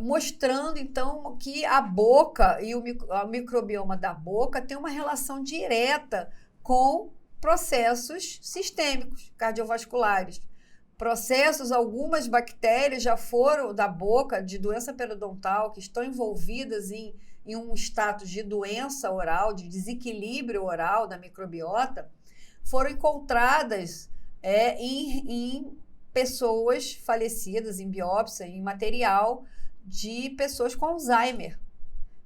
mostrando, então, que a boca e o microbioma da boca tem uma relação direta com processos sistêmicos, cardiovasculares. Algumas bactérias já foram da boca de doença periodontal, que estão envolvidas em um status de doença oral, de desequilíbrio oral da microbiota, foram encontradas em pessoas falecidas, em biópsia, em material de pessoas com Alzheimer.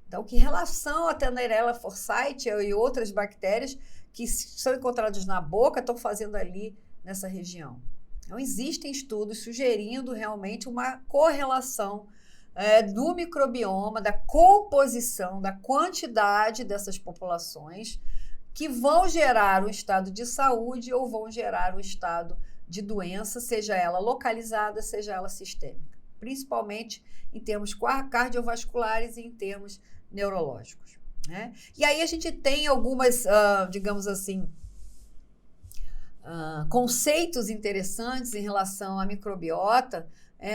Então, que relação a Tenderella forsythia e outras bactérias que são encontradas na boca estão fazendo ali nessa região? Então, existem estudos sugerindo realmente uma correlação do microbioma, da composição, da quantidade dessas populações que vão gerar um estado de saúde ou vão gerar um estado de doença, seja ela localizada, seja ela sistêmica, principalmente em termos cardiovasculares e em termos neurológicos, né? E aí a gente tem algumas, digamos assim, conceitos interessantes em relação à microbiota.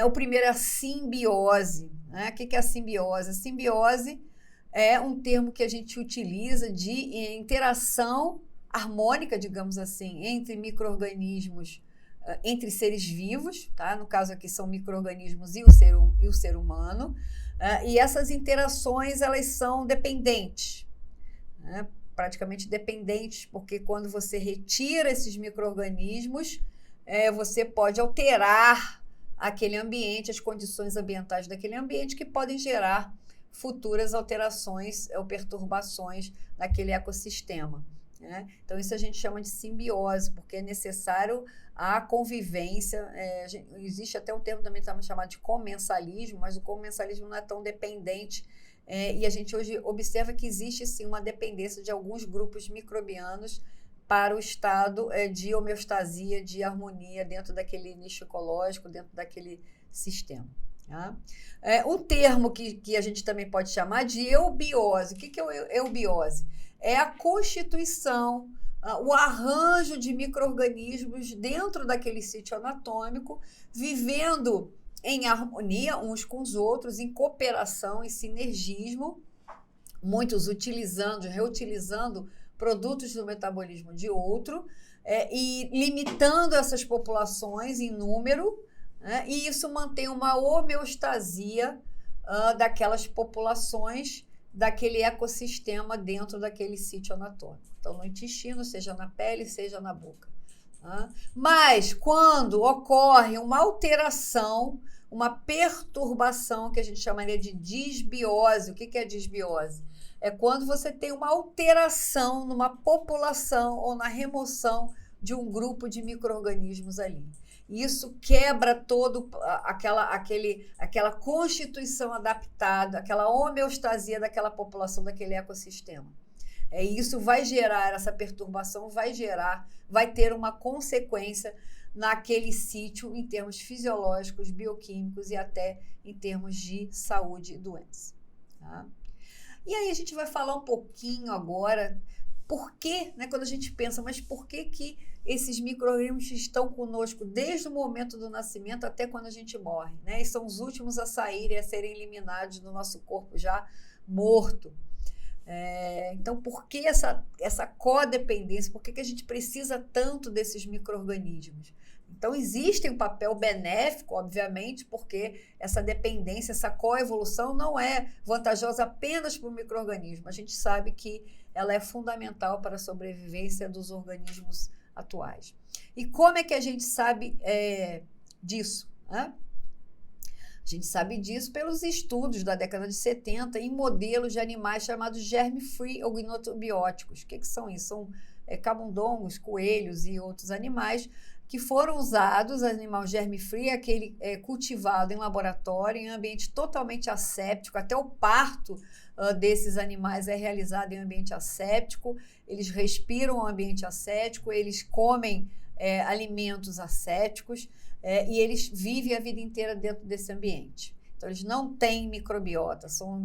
O primeiro é a simbiose, né? O que é a simbiose? A simbiose é um termo que a gente utiliza de interação harmônica, digamos assim, entre micro-organismos, entre seres vivos, tá? No caso aqui são micro-organismos e o ser humano, e essas interações elas são dependentes, né? Praticamente dependentes, porque quando você retira esses micro-organismos, você pode alterar aquele ambiente, as condições ambientais daquele ambiente, que podem gerar futuras alterações ou perturbações naquele ecossistema, né? Então, isso a gente chama de simbiose, porque é necessário a convivência. Existe até um termo também chamado de comensalismo, mas o comensalismo não é tão dependente. E a gente hoje observa que existe sim uma dependência de alguns grupos microbianos para o estado de homeostasia, de harmonia dentro daquele nicho ecológico, dentro daquele sistema, tá? Um termo que a gente também pode chamar de eubiose. O que é eubiose? É a constituição, o arranjo de micro-organismos dentro daquele sítio anatômico, vivendo em harmonia uns com os outros, em cooperação, em sinergismo, muitos reutilizando produtos do metabolismo de outro, e limitando essas populações em número, né? E isso mantém uma homeostasia daquelas populações, daquele ecossistema dentro daquele sítio anatômico. Então, no intestino, seja na pele, seja na boca. Mas quando ocorre uma alteração, uma perturbação, que a gente chamaria de disbiose. O que é disbiose? É quando você tem uma alteração numa população ou na remoção de um grupo de micro-organismos ali. Isso quebra todo aquela constituição adaptada, aquela homeostasia daquela população, daquele ecossistema. Isso vai gerar, essa perturbação vai ter uma consequência naquele sítio em termos fisiológicos, bioquímicos e até em termos de saúde e doença, tá? E aí a gente vai falar um pouquinho agora por que, né, quando a gente pensa, mas por que esses micro-organismos estão conosco desde o momento do nascimento até quando a gente morre, né? E são os últimos a saírem, a serem eliminados do nosso corpo já morto. Então, por que essa codependência? Por que a gente precisa tanto desses micro-organismos? Então, existe um papel benéfico, obviamente, porque essa dependência, essa coevolução não é vantajosa apenas para o micro-organismo. A gente sabe que ela é fundamental para a sobrevivência dos organismos atuais. E como é que a gente sabe disso? Né? A gente sabe disso pelos estudos da década de 70 em modelos de animais chamados germe-free ou gnetobióticos. O que são isso? São camundongos, coelhos e outros animais que foram usados, animal germe-free, aquele cultivado em laboratório, em ambiente totalmente asséptico, até o parto desses animais é realizado em ambiente asséptico, eles respiram o ambiente asséptico, eles comem alimentos assépticos e eles vivem a vida inteira dentro desse ambiente. Então, eles não têm microbiota, são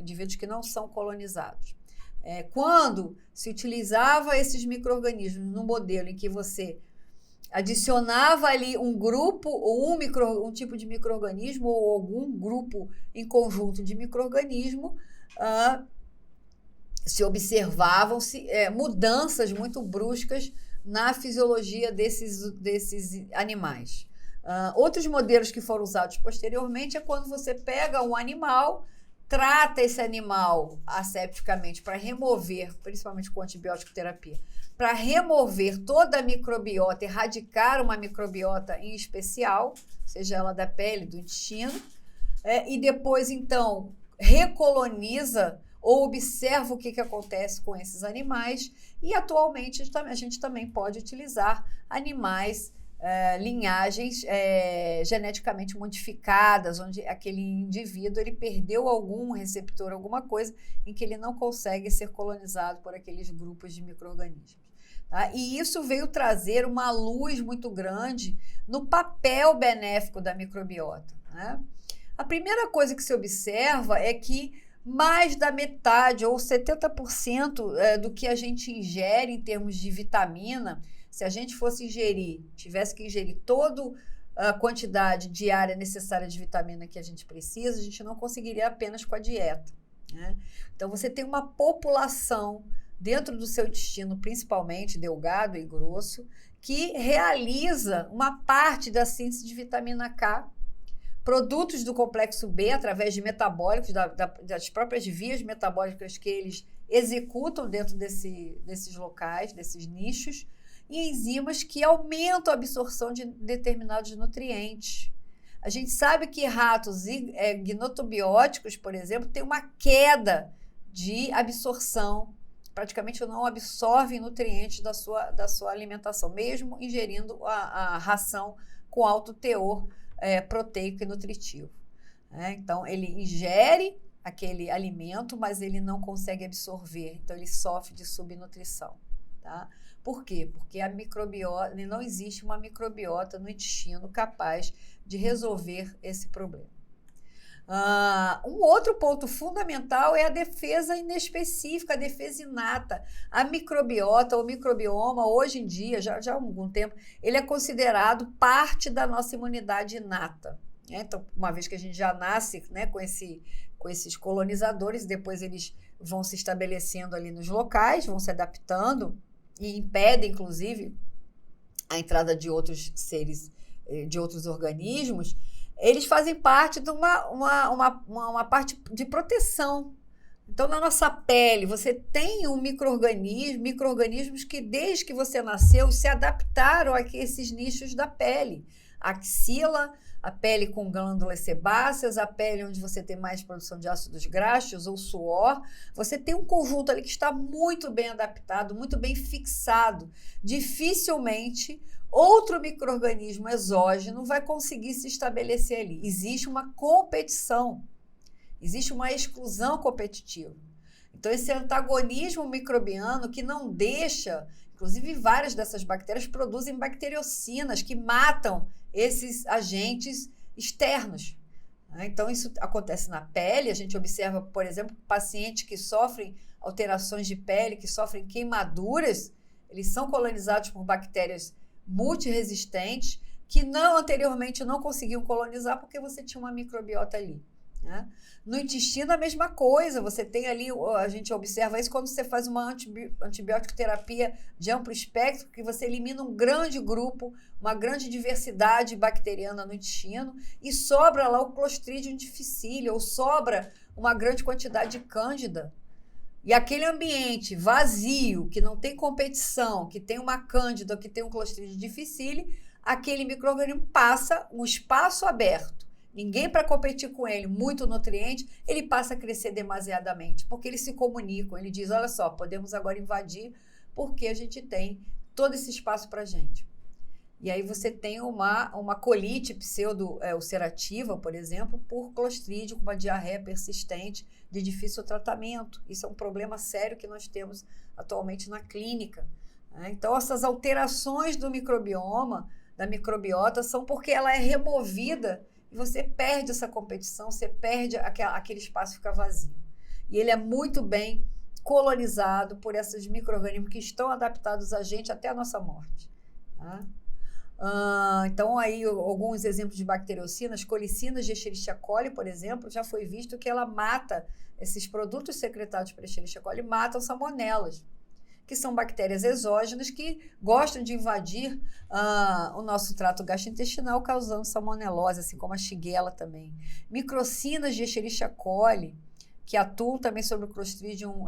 indivíduos que não são colonizados. Quando se utilizava esses micro-organismos no modelo em que você adicionava ali um grupo ou um tipo de micro-organismo ou algum grupo em conjunto de micro-organismo, se observavam-se mudanças muito bruscas na fisiologia desses animais. Outros modelos que foram usados posteriormente é quando você pega um animal, trata esse animal assepticamente para remover, principalmente com antibiótico terapia, para remover toda a microbiota, erradicar uma microbiota em especial, seja ela da pele, do intestino, e depois, então, recoloniza ou observa o que acontece com esses animais, e atualmente a gente também pode utilizar animais, linhagens geneticamente modificadas, onde aquele indivíduo ele perdeu algum receptor, alguma coisa, em que ele não consegue ser colonizado por aqueles grupos de micro-organismos. Tá? E isso veio trazer uma luz muito grande no papel benéfico da microbiota. Né? A primeira coisa que se observa é que mais da metade, ou 70% do que a gente ingere em termos de vitamina, se a gente tivesse que ingerir toda a quantidade diária necessária de vitamina que a gente precisa, a gente não conseguiria apenas com a dieta. Né? Então, você tem uma população dentro do seu intestino, principalmente delgado e grosso, que realiza uma parte da síntese de vitamina K, produtos do complexo B, através de metabólicos, das próprias vias metabólicas que eles executam dentro desses locais, desses nichos, e enzimas que aumentam a absorção de determinados nutrientes. A gente sabe que ratos gnetobióticos, por exemplo, têm uma queda de absorção, praticamente não absorvem nutrientes da sua alimentação, mesmo ingerindo a ração com alto teor proteico e nutritivo. Então, ele ingere aquele alimento, mas ele não consegue absorver, então ele sofre de subnutrição. Tá? Por quê? Porque não existe uma microbiota no intestino capaz de resolver esse problema. Um outro ponto fundamental é a defesa inespecífica, a defesa inata. A microbiota, o microbioma, hoje em dia, já há algum tempo, ele é considerado parte da nossa imunidade inata. Né? Então, uma vez que a gente já nasce, né, com esses colonizadores, depois eles vão se estabelecendo ali nos locais, vão se adaptando e impedem, inclusive, a entrada de outros seres, de outros organismos. Eles fazem parte de uma parte de proteção. Então, na nossa pele, você tem micro-organismos que, desde que você nasceu, se adaptaram a esses nichos da pele. A axila, a pele com glândulas sebáceas, a pele onde você tem mais produção de ácidos graxos ou suor. Você tem um conjunto ali que está muito bem adaptado, muito bem fixado. Dificilmente outro micro-organismo exógeno vai conseguir se estabelecer ali. Existe uma competição, existe uma exclusão competitiva. Então, esse antagonismo microbiano que não deixa, inclusive várias dessas bactérias produzem bacteriocinas que matam esses agentes externos. Então, isso acontece na pele. A gente observa, por exemplo, pacientes que sofrem alterações de pele, que sofrem queimaduras, eles são colonizados por bactérias multiresistentes que anteriormente não conseguiam colonizar porque você tinha uma microbiota ali. né? No intestino, a mesma coisa. Você tem ali, a gente observa isso quando você faz uma antibiótico terapia de amplo espectro, que você elimina um grande grupo, uma grande diversidade bacteriana no intestino e sobra lá o Clostridium difficile, ou sobra uma grande quantidade de cândida. E aquele ambiente vazio, que não tem competição, que tem uma cândida, que tem um Clostridium difficile, aquele micro-organismo passa um espaço aberto. Ninguém para competir com ele, muito nutriente, ele passa a crescer demasiadamente, porque eles se comunicam, ele diz, olha só, podemos agora invadir, porque a gente tem todo esse espaço para a gente. E aí você tem uma colite pseudo-ulcerativa, por exemplo, por Clostridium, com uma diarreia persistente de difícil tratamento. Isso é um problema sério que nós temos atualmente na clínica, né? Então, essas alterações do microbioma, da microbiota, são porque ela é removida e você perde essa competição, você perde aquele espaço, fica vazio. E ele é muito bem colonizado por esses micro-organismos que estão adaptados a gente até a nossa morte, tá? Então, aí, alguns exemplos de bacteriocinas, colicinas de Escherichia coli, por exemplo, já foi visto que ela mata, esses produtos secretados por Escherichia coli matam salmonelas, que são bactérias exógenas que gostam de invadir o nosso trato gastrointestinal, causando salmonelose, assim como a Shigella também. Microcinas de Escherichia coli, que atuam também sobre o Clostridium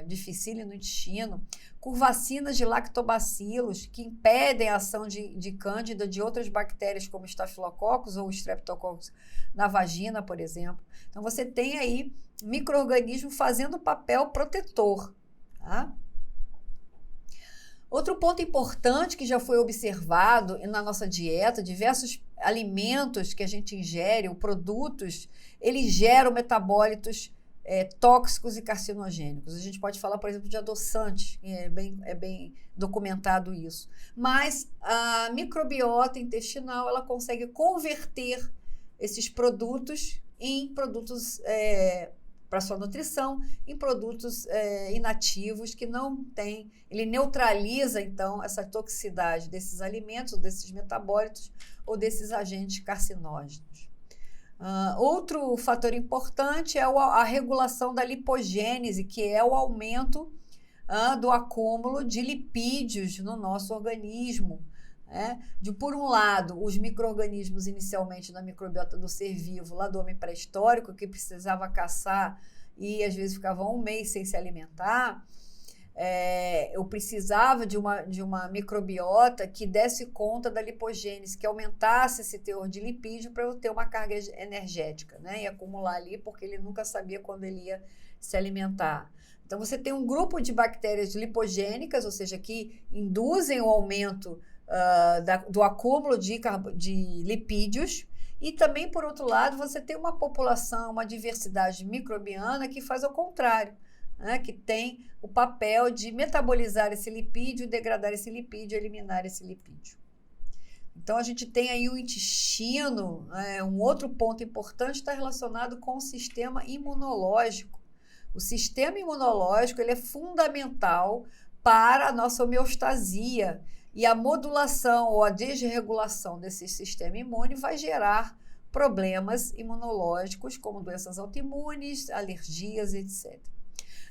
difficile no intestino, curvacinas de lactobacilos, que impedem a ação de cândida de outras bactérias, como Staphylococcus ou Streptococcus na vagina, por exemplo. Então, você tem aí micro-organismo fazendo papel protetor, tá? Outro ponto importante que já foi observado na nossa dieta, diversos alimentos que a gente ingere, ou produtos, eles geram metabólitos tóxicos e carcinogênicos. A gente pode falar, por exemplo, de adoçantes, é bem documentado isso. Mas a microbiota intestinal, ela consegue converter esses produtos em produtos para sua nutrição, em produtos inativos que não têm, ele neutraliza, então, essa toxicidade desses alimentos, ou desses metabólitos, ou desses agentes carcinógenos. Outro fator importante é a regulação da lipogênese, que é o aumento do acúmulo de lipídios no nosso organismo. Por um lado, os micro-organismos inicialmente na microbiota do ser vivo, lá do homem pré-histórico, que precisava caçar e às vezes ficava um mês sem se alimentar, eu precisava de uma microbiota que desse conta da lipogênese, que aumentasse esse teor de lipídio para eu ter uma carga energética, né? E acumular ali, porque ele nunca sabia quando ele ia se alimentar. Então, você tem um grupo de bactérias lipogênicas, ou seja, que induzem o aumento do acúmulo de lipídios, e também, por outro lado, você tem uma população, uma diversidade microbiana que faz o contrário, né, que tem o papel de metabolizar esse lipídio, degradar esse lipídio, eliminar esse lipídio. Então, a gente tem aí o intestino, um outro ponto importante está relacionado com o sistema imunológico. O sistema imunológico ele é fundamental para a nossa homeostasia, e a modulação ou a desregulação desse sistema imune vai gerar problemas imunológicos, como doenças autoimunes, alergias, etc.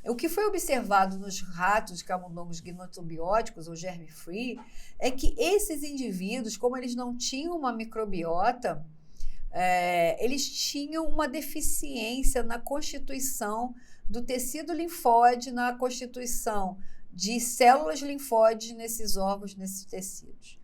O que foi observado nos ratos de camundongos gnetobióticos, ou germe-free, é que esses indivíduos, como eles não tinham uma microbiota, eles tinham uma deficiência na constituição do tecido linfóide, na constituição de células linfóides nesses órgãos, nesses tecidos.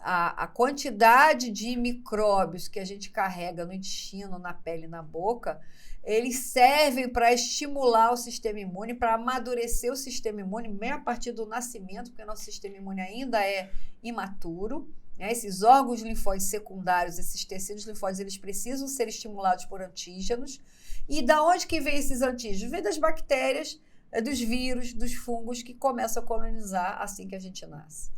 A quantidade de micróbios que a gente carrega no intestino, na pele e na boca, eles servem para estimular o sistema imune, para amadurecer o sistema imune, mesmo a partir do nascimento, porque o nosso sistema imune ainda é imaturo, né? Esses órgãos linfóides secundários, esses tecidos linfóides, eles precisam ser estimulados por antígenos. E da onde que vem esses antígenos? Vem das bactérias, dos vírus, dos fungos que começam a colonizar assim que a gente nasce.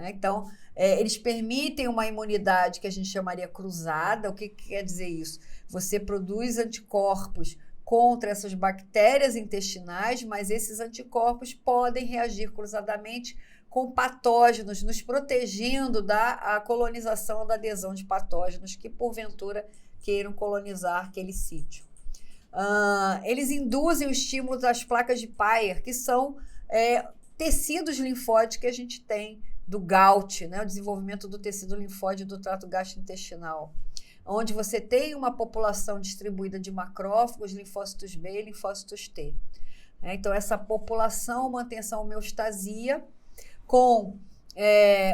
Então, eles permitem uma imunidade que a gente chamaria cruzada. O que quer dizer isso? Você produz anticorpos contra essas bactérias intestinais, mas esses anticorpos podem reagir cruzadamente com patógenos, nos protegendo da colonização, da adesão de patógenos que, porventura, queiram colonizar aquele sítio. Eles induzem o estímulo das placas de Peyer, que são tecidos linfóides que a gente tem do gout, né? O desenvolvimento do tecido linfóide do trato gastrointestinal, onde você tem uma população distribuída de macrófagos, linfócitos B e linfócitos T. Então, essa população mantém essa homeostasia com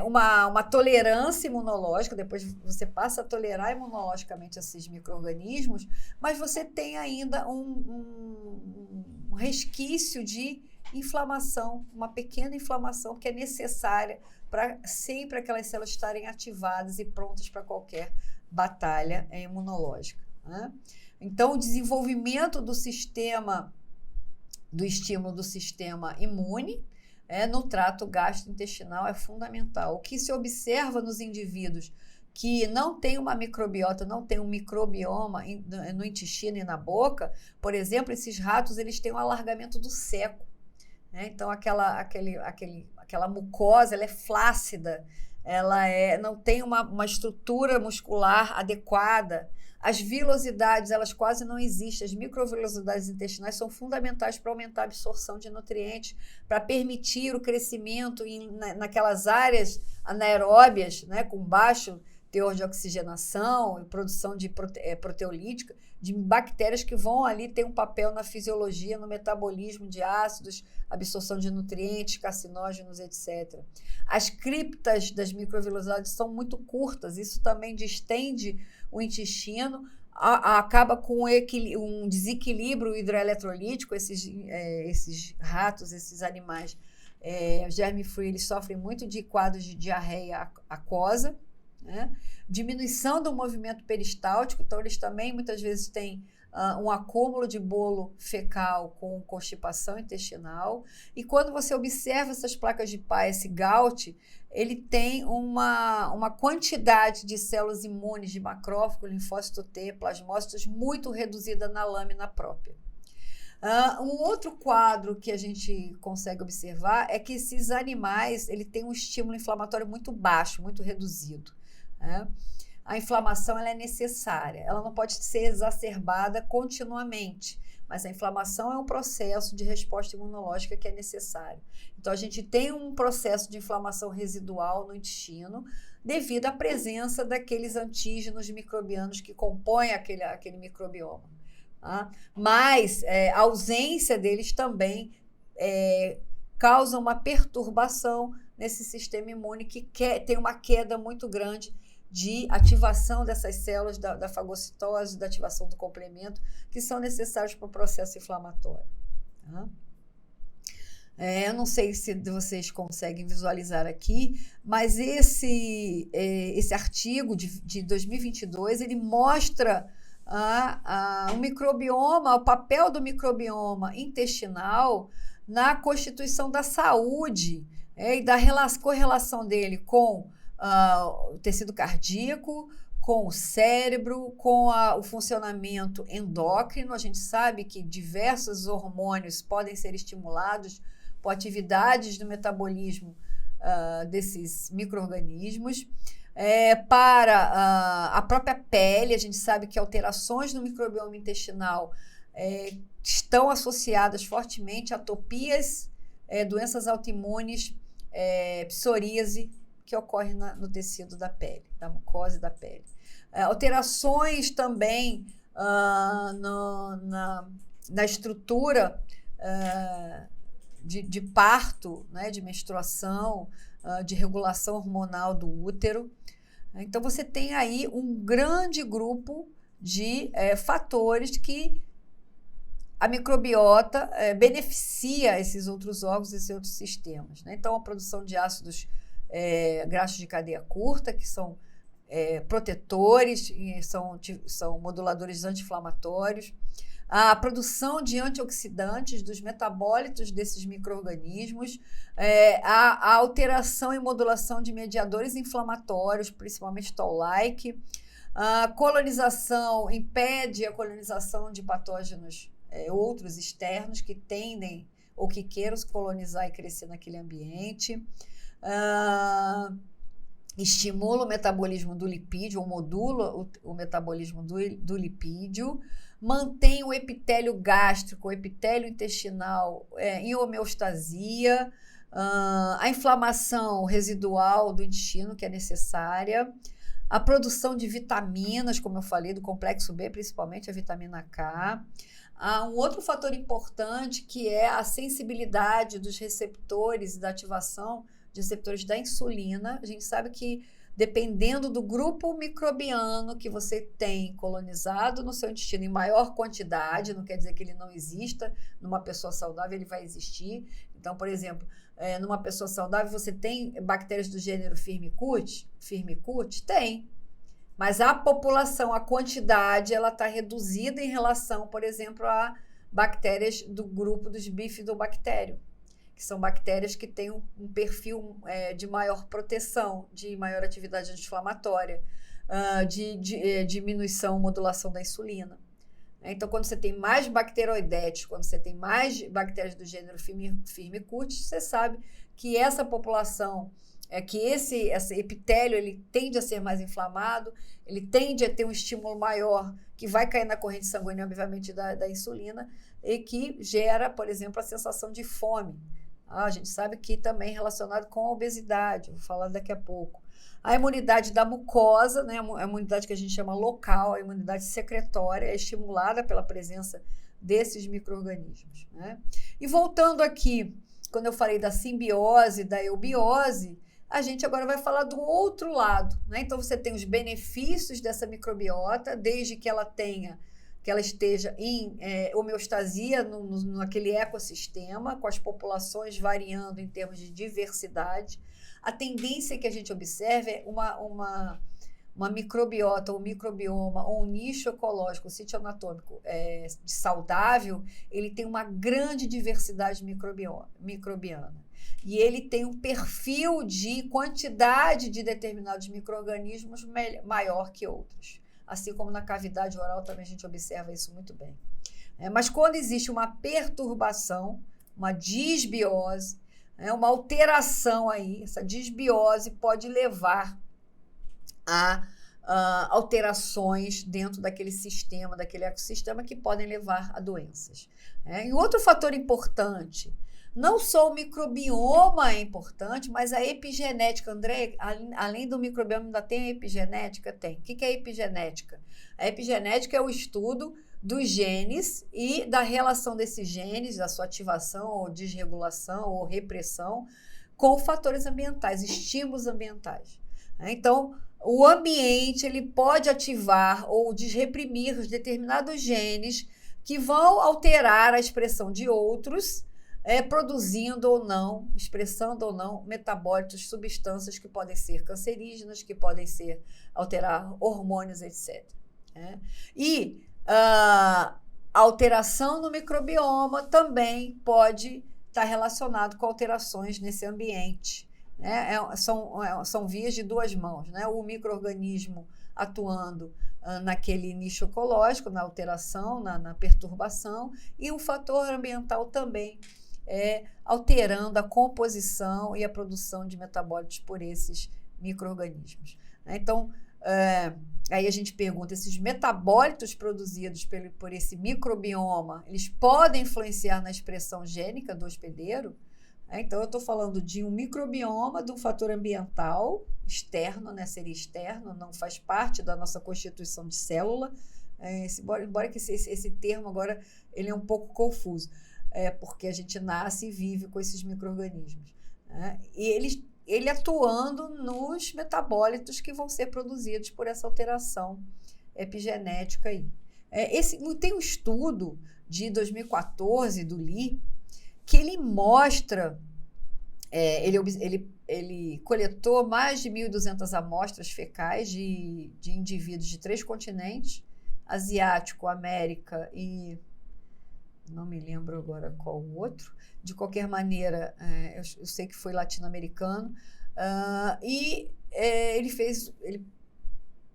uma tolerância imunológica, depois você passa a tolerar imunologicamente esses micro-organismos, mas você tem ainda um resquício de inflamação, uma pequena inflamação que é necessária para sempre aquelas células estarem ativadas e prontas para qualquer batalha imunológica, né? Então, o desenvolvimento do estímulo do sistema imune no trato gastrointestinal é fundamental. O que se observa nos indivíduos que não tem uma microbiota, não tem um microbioma no intestino e na boca, por exemplo, esses ratos eles têm um alargamento do seco, né? Então, aquela mucosa ela é flácida, ela não tem uma estrutura muscular adequada. As vilosidades, elas quase não existem. As microvilosidades intestinais são fundamentais para aumentar a absorção de nutrientes, para permitir o crescimento naquelas áreas anaeróbias, né, com baixo teor de oxigenação e produção de proteolítica, de bactérias que vão ali ter um papel na fisiologia, no metabolismo de ácidos, absorção de nutrientes, carcinógenos, etc. As criptas das microvilosidades são muito curtas, isso também distende o intestino, acaba com um desequilíbrio hidroeletrolítico. Esses ratos, esses animais germe-free, eles sofrem muito de quadros de diarreia aquosa, né? Diminuição do movimento peristáltico, então eles também muitas vezes têm um acúmulo de bolo fecal com constipação intestinal. E quando você observa essas placas de Peyer, esse gout, ele tem uma quantidade de células imunes de macrófago, linfócito T, plasmócitos muito reduzida na lâmina própria. Um outro quadro que a gente consegue observar é que esses animais ele tem um estímulo inflamatório muito baixo, muito reduzido, né? A inflamação ela é necessária, ela não pode ser exacerbada continuamente, mas a inflamação é um processo de resposta imunológica que é necessário. Então, a gente tem um processo de inflamação residual no intestino devido à presença daqueles antígenos microbianos que compõem aquele microbioma. Tá? Mas a ausência deles também causa uma perturbação nesse sistema imune que tem uma queda muito grande de ativação dessas células da fagocitose, da ativação do complemento, que são necessários para o processo inflamatório. Tá? Eu não sei se vocês conseguem visualizar aqui, mas esse artigo de 2022, ele mostra o microbioma, o papel do microbioma intestinal na constituição da saúde e da correlação dele com o tecido cardíaco, com o cérebro, com o funcionamento endócrino. A gente sabe que diversos hormônios podem ser estimulados por atividades do metabolismo desses micro-organismos. Para a própria pele, a gente sabe que alterações no microbioma intestinal estão associadas fortemente a atopias, doenças autoimunes, psoríase, que ocorre no tecido da pele, da mucosa da pele. Alterações também na estrutura de parto, né, de menstruação, de regulação hormonal do útero. Então, você tem aí um grande grupo de fatores que a microbiota beneficia esses outros órgãos, esses outros sistemas, né? Então, a produção de ácidos graxos de cadeia curta, que são protetores, e são moduladores anti-inflamatórios, a produção de antioxidantes dos metabólitos desses micro-organismos, a alteração e modulação de mediadores inflamatórios, principalmente toll-like, a colonização, impede a colonização de patógenos outros externos que tendem ou que queiram se colonizar e crescer naquele ambiente. estimula o metabolismo do lipídio, ou modula o metabolismo do lipídio, mantém o epitélio gástrico, o epitélio intestinal em homeostasia, a inflamação residual do intestino, que é necessária, a produção de vitaminas, como eu falei, do complexo B, principalmente a vitamina K. Há um outro fator importante que é a sensibilidade dos receptores e da ativação de receptores da insulina. A gente sabe que dependendo do grupo microbiano que você tem colonizado no seu intestino em maior quantidade, não quer dizer que ele não exista, numa pessoa saudável ele vai existir. Então, por exemplo, numa pessoa saudável você tem bactérias do gênero Firmicutes? Tem. Mas a população, a quantidade, ela está reduzida em relação, por exemplo, a bactérias do grupo dos bifidobactérios, que são bactérias que têm um perfil de maior proteção, de maior atividade anti-inflamatória, de diminuição, modulação da insulina. Então, quando você tem mais bacteroidetes, quando você tem mais bactérias do gênero Firmicutes, você sabe que essa população, que esse epitélio, ele tende a ser mais inflamado, ele tende a ter um estímulo maior, que vai cair na corrente sanguínea, obviamente, da insulina, e que gera, por exemplo, a sensação de fome. A gente sabe que também é relacionado com a obesidade, vou falar daqui a pouco. A imunidade da mucosa, né, a imunidade que a gente chama local, a imunidade secretória, é estimulada pela presença desses micro-organismos, né? E voltando aqui, quando eu falei da simbiose, da eubiose, a gente agora vai falar do outro lado, né? Então, você tem os benefícios dessa microbiota, desde que ela esteja em homeostasia naquele ecossistema, com as populações variando em termos de diversidade. A tendência que a gente observa é uma microbiota, ou microbioma, ou um nicho ecológico, um sítio anatômico saudável, ele tem uma grande diversidade microbiana. E ele tem um perfil de quantidade de determinados micro-organismos maior que outros. Assim como na cavidade oral também a gente observa isso muito bem. Mas quando existe uma perturbação, uma disbiose, uma alteração aí, essa disbiose pode levar a alterações dentro daquele sistema, daquele ecossistema, que podem levar a doenças. E outro fator importante, não só o microbioma é importante, mas a epigenética. André, além do microbioma, ainda tem a epigenética? Tem. O que é a epigenética? A epigenética é o estudo dos genes e da relação desses genes, da sua ativação ou desregulação ou repressão com fatores ambientais, estímulos ambientais. Então, o ambiente ele pode ativar ou desreprimir determinados genes que vão alterar a expressão de outros, produzindo ou não, expressando ou não metabólitos, substâncias que podem ser cancerígenas, que podem alterar hormônios, etc. E a alteração no microbioma também pode estar relacionado com alterações nesse ambiente. São vias de duas mãos, né? O micro-organismo atuando naquele nicho ecológico, na alteração, na perturbação, e o fator ambiental também alterando a composição e a produção de metabólitos por esses micro-organismos. Então, aí a gente pergunta, esses metabólitos produzidos por esse microbioma, eles podem influenciar na expressão gênica do hospedeiro? Então, eu estou falando de um microbioma, de um fator ambiental externo, né? Seria externo, não faz parte da nossa constituição de célula, embora que esse termo agora ele é um pouco confuso, porque a gente nasce e vive com esses micro-organismos. E ele atuando nos metabólitos que vão ser produzidos por essa alteração epigenética aí. Tem um estudo de 2014 do Lee, que ele mostra, ele coletou mais de 1.200 amostras fecais de indivíduos de 3 continentes, asiático, América e não me lembro agora qual o outro, de qualquer maneira, eu sei que foi latino-americano, e ele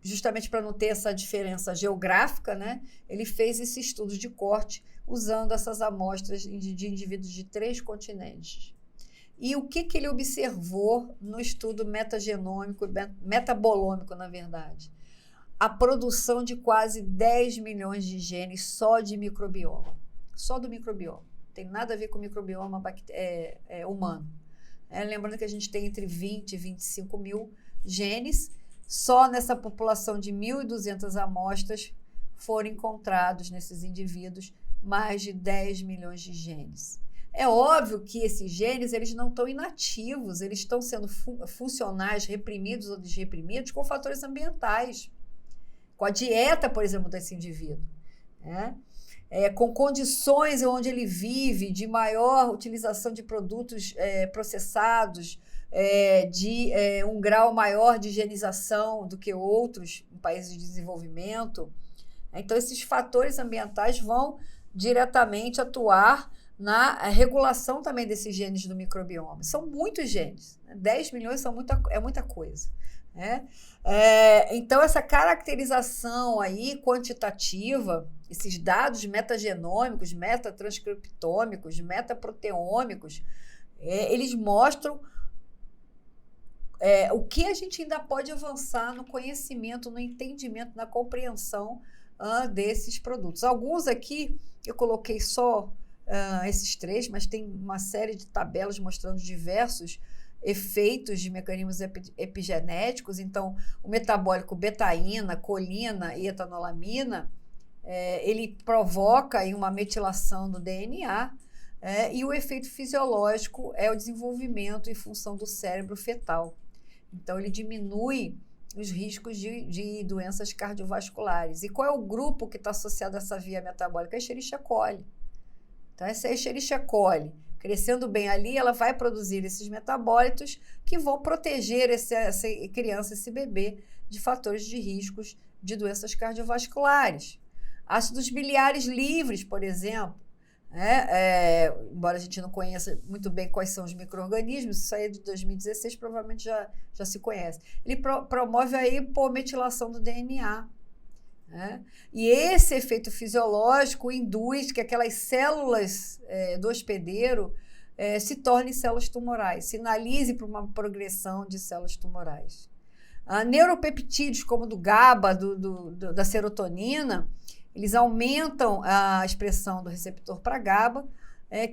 justamente para não ter essa diferença geográfica, né, ele fez esse estudo de corte usando essas amostras de indivíduos de 3 continentes. E o que ele observou no estudo metagenômico, metabolômico, na verdade? A produção de quase 10 milhões de genes só de microbioma. Só do microbioma. Não tem nada a ver com o microbioma humano. Lembrando que a gente tem entre 20 e 25 mil genes. Só nessa população de 1.200 amostras foram encontrados nesses indivíduos mais de 10 milhões de genes. É óbvio que esses genes eles não estão inativos, eles estão sendo funcionais, reprimidos ou desreprimidos com fatores ambientais, com a dieta, por exemplo, desse indivíduo, né? Com condições onde ele vive, de maior utilização de produtos processados, de um grau maior de higienização do que outros em países de desenvolvimento. Então, esses fatores ambientais vão diretamente atuar na regulação também desses genes do microbioma. São muitos genes, né? 10 milhões é muita coisa, né? Então, essa caracterização aí quantitativa, esses dados metagenômicos, metatranscriptômicos, metaproteômicos, eles mostram o que a gente ainda pode avançar no conhecimento, no entendimento, na compreensão desses produtos. Alguns aqui eu coloquei só esses 3, mas tem uma série de tabelas mostrando diversos efeitos de mecanismos epigenéticos. Então, o metabólico betaína, colina e etanolamina, ele provoca aí uma metilação do DNA, e o efeito fisiológico é o desenvolvimento e função do cérebro fetal. Então, ele diminui os riscos de doenças cardiovasculares. E qual é o grupo que está associado a essa via metabólica? A Escherichia coli. Então, essa Escherichia coli, crescendo bem ali, ela vai produzir esses metabólitos que vão proteger essa criança, esse bebê, de fatores de riscos de doenças cardiovasculares. Ácidos biliares livres, por exemplo, embora a gente não conheça muito bem quais são os micro-organismos, isso aí é de 2016, provavelmente já se conhece. Ele promove a hipometilação do DNA. E esse efeito fisiológico induz que aquelas células do hospedeiro se tornem células tumorais, sinalize para uma progressão de células tumorais. Neuropeptídeos, como do GABA, da serotonina, eles aumentam a expressão do receptor para GABA,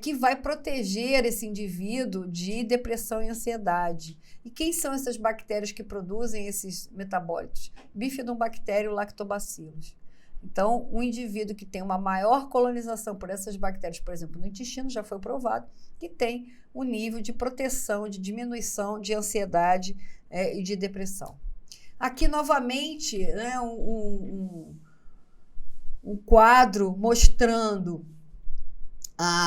que vai proteger esse indivíduo de depressão e ansiedade. E quem são essas bactérias que produzem esses metabólitos? Bifidobacterium lactobacillus. Então, um indivíduo que tem uma maior colonização por essas bactérias, por exemplo, no intestino, já foi provado que tem um nível de proteção, de diminuição de ansiedade e de depressão. Aqui, novamente, né, um quadro mostrando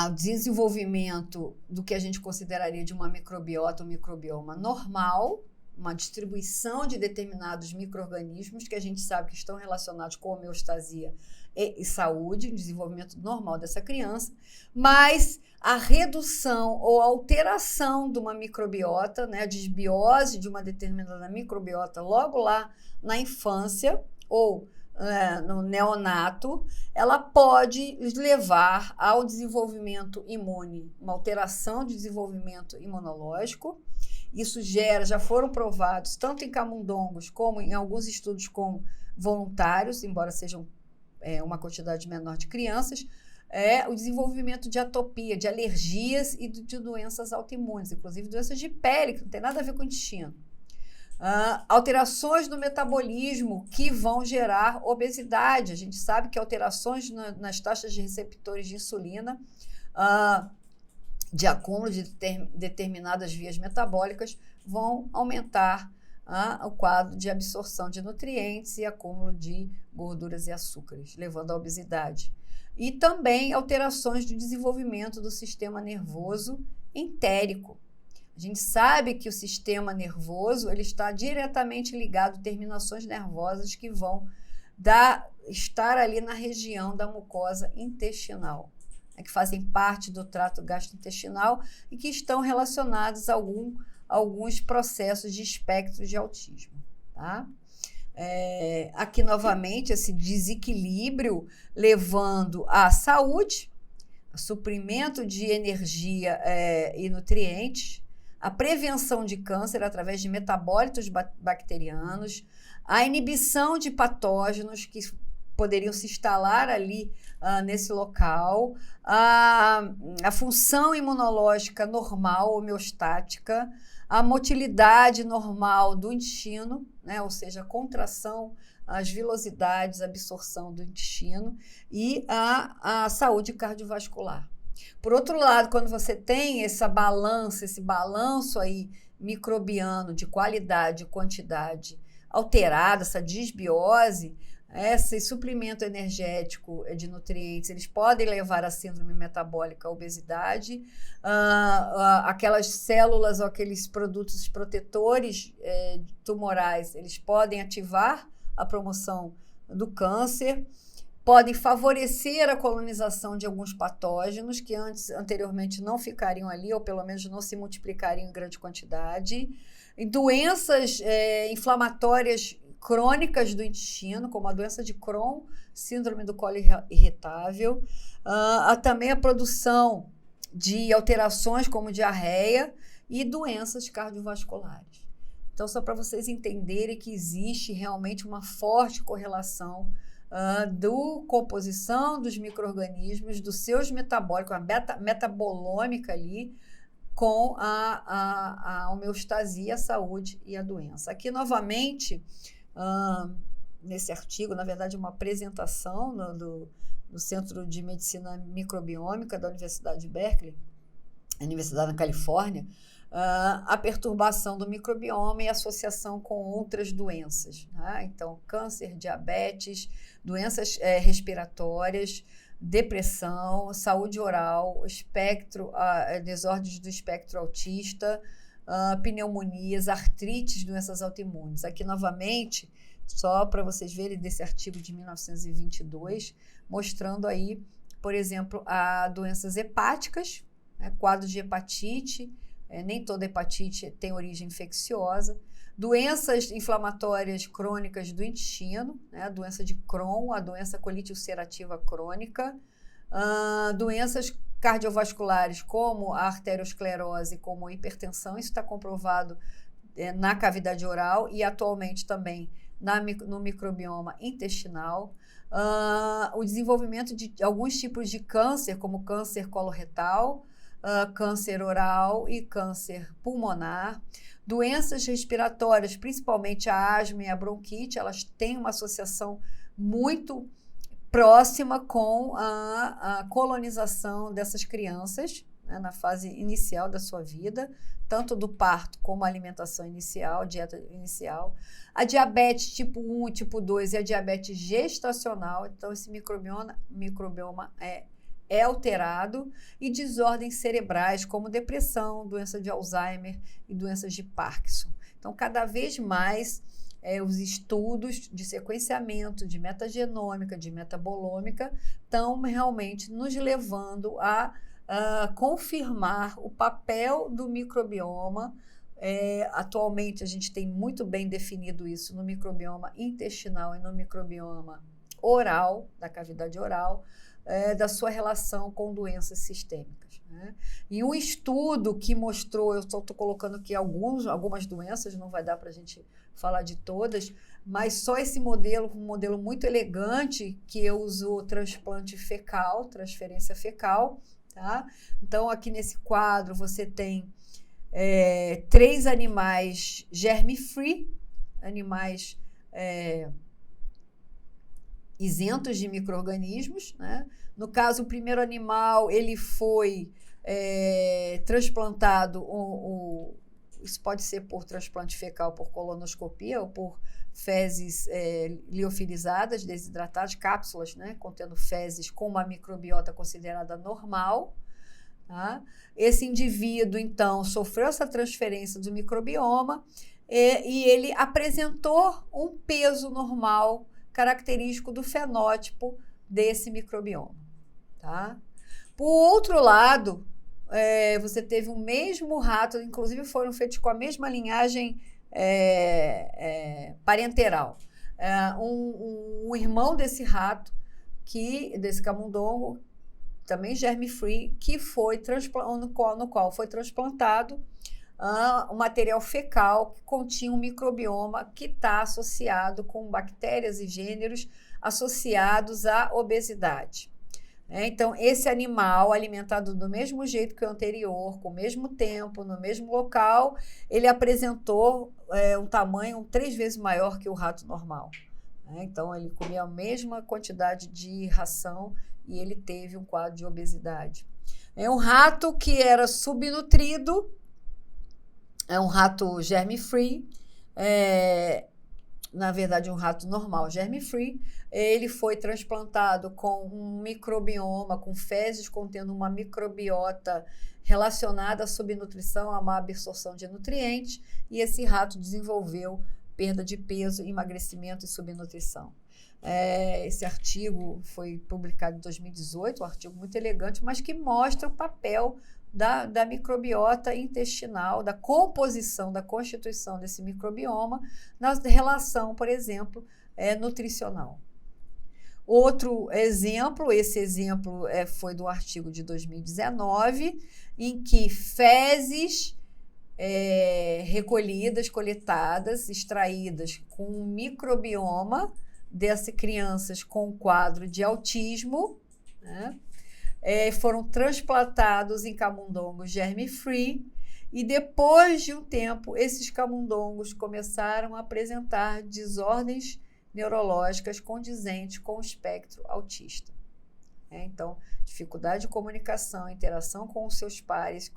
o desenvolvimento do que a gente consideraria de uma microbiota ou microbioma normal, uma distribuição de determinados micro-organismos que a gente sabe que estão relacionados com homeostasia e saúde, o desenvolvimento normal dessa criança, mas a redução ou alteração de uma microbiota, né, a desbiose de uma determinada microbiota logo lá na infância ou no neonato, ela pode levar ao desenvolvimento imune, uma alteração de desenvolvimento imunológico. Isso já foram provados tanto em camundongos como em alguns estudos com voluntários, embora sejam uma quantidade menor de crianças, o desenvolvimento de atopia, de alergias e de doenças autoimunes, inclusive doenças de pele, que não tem nada a ver com o intestino. Alterações no metabolismo que vão gerar obesidade. A gente sabe que alterações nas taxas de receptores de insulina, de acúmulo de determinadas vias metabólicas, vão aumentar o quadro de absorção de nutrientes e acúmulo de gorduras e açúcares, levando à obesidade. E também alterações do desenvolvimento do sistema nervoso entérico. A gente sabe que o sistema nervoso ele está diretamente ligado a terminações nervosas que vão estar ali na região da mucosa intestinal, que fazem parte do trato gastrointestinal e que estão relacionados a alguns processos de espectro de autismo. Tá? Aqui, novamente, esse desequilíbrio levando à saúde, suprimento de energia e nutrientes, a prevenção de câncer através de metabólitos bacterianos, a inibição de patógenos que poderiam se instalar ali nesse local, a função imunológica normal, homeostática, a motilidade normal do intestino, né, ou seja, a contração, as vilosidades, a absorção do intestino e a saúde cardiovascular. Por outro lado, quando você tem esse balanço aí microbiano de qualidade e quantidade alterada, essa disbiose, esse suplemento energético de nutrientes, eles podem levar à síndrome metabólica, à obesidade, aquelas células ou aqueles produtos protetores tumorais, eles podem ativar a promoção do câncer, podem favorecer a colonização de alguns patógenos que anteriormente não ficariam ali, ou pelo menos não se multiplicariam em grande quantidade, e doenças inflamatórias crônicas do intestino, como a doença de Crohn, síndrome do colo irritável, também a produção de alterações como diarreia e doenças cardiovasculares. Então, só para vocês entenderem que existe realmente uma forte correlação da composição dos micro-organismos, dos seus metabólicos, a metabolômica ali, com a homeostasia, a saúde e a doença. Aqui, novamente, nesse artigo, na verdade, uma apresentação do Centro de Medicina Microbiômica da Universidade de Berkeley, Universidade da Califórnia, a perturbação do microbioma e associação com outras doenças, né? Então, câncer, diabetes, doenças respiratórias, depressão, saúde oral, desordens do espectro autista, pneumonias, artrites, doenças autoimunes. Aqui, novamente, só para vocês verem desse artigo de 1922, mostrando aí, por exemplo, doenças hepáticas, né, quadro de hepatite, nem toda hepatite tem origem infecciosa, doenças inflamatórias crônicas do intestino, né, a doença de Crohn, a doença colite ulcerativa crônica, doenças cardiovasculares como a arteriosclerose, como a hipertensão, isso está comprovado na cavidade oral e atualmente também no microbioma intestinal, o desenvolvimento de alguns tipos de câncer, como câncer coloretal, câncer oral e câncer pulmonar, doenças respiratórias, principalmente a asma e a bronquite, elas têm uma associação muito próxima com a colonização dessas crianças, né, na fase inicial da sua vida, tanto do parto como a alimentação inicial, dieta inicial, a diabetes tipo 1 e tipo 2 e a diabetes gestacional, então esse microbioma é alterado, e desordens cerebrais como depressão, doença de Alzheimer e doenças de Parkinson. Então, cada vez mais os estudos de sequenciamento, de metagenômica, de metabolômica, estão realmente nos levando a confirmar o papel do microbioma. Atualmente, a gente tem muito bem definido isso no microbioma intestinal e no microbioma oral, da cavidade oral, da sua relação com doenças sistêmicas, né? E um estudo que mostrou, eu só estou colocando aqui algumas doenças, não vai dar para a gente falar de todas, mas só esse modelo, um modelo muito elegante, que usou transplante fecal, transferência fecal, tá? Então, aqui nesse quadro, você tem 3 animais germe-free, animais isentos de micro-organismos, né? No caso, o primeiro animal, ele foi transplantado, isso pode ser por transplante fecal, por colonoscopia ou por fezes liofilizadas, desidratadas, cápsulas, né, contendo fezes com uma microbiota considerada normal. Tá? Esse indivíduo, então, sofreu essa transferência do microbioma e ele apresentou um peso normal, característico do fenótipo desse microbioma. Tá? Por outro lado, você teve o mesmo rato, inclusive foram feitos com a mesma linhagem parenteral. Um irmão desse rato, desse camundongo, também germe-free, no qual foi transplantado o material fecal que continha um microbioma que está associado com bactérias e gêneros associados à obesidade. Então, esse animal, alimentado do mesmo jeito que o anterior, com o mesmo tempo, no mesmo local, ele apresentou um tamanho 3 vezes maior que o rato normal. Então, ele comia a mesma quantidade de ração e ele teve um quadro de obesidade. É um rato que era subnutrido, é um rato germe-free, na verdade um rato normal, germe-free. Ele foi transplantado com um microbioma, com fezes contendo uma microbiota relacionada à subnutrição, à má absorção de nutrientes, e esse rato desenvolveu perda de peso, emagrecimento e subnutrição. Esse artigo foi publicado em 2018, um artigo muito elegante, mas que mostra o papel da microbiota intestinal, da composição, da constituição desse microbioma na relação, por exemplo, nutricional. Outro exemplo, esse exemplo foi do artigo de 2019, em que fezes recolhidas, coletadas, extraídas com um microbioma dessas crianças com quadro de autismo, né? Foram transplantados em camundongos germe-free e depois de um tempo esses camundongos começaram a apresentar desordens neurológicas condizentes com o espectro autista. Então, dificuldade de comunicação, interação com os seus pares,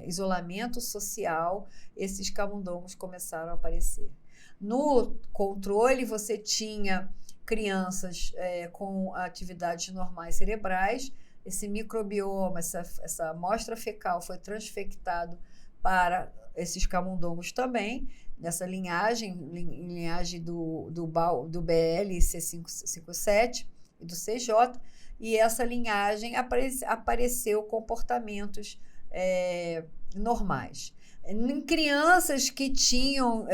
isolamento social, esses camundongos começaram a aparecer. No controle, você tinha crianças com atividades normais cerebrais, esse microbioma, essa amostra fecal foi transfectado para esses camundongos também, nessa linhagem do BL C557 e do CJ, e essa linhagem apareceu comportamentos normais. Em crianças que tinham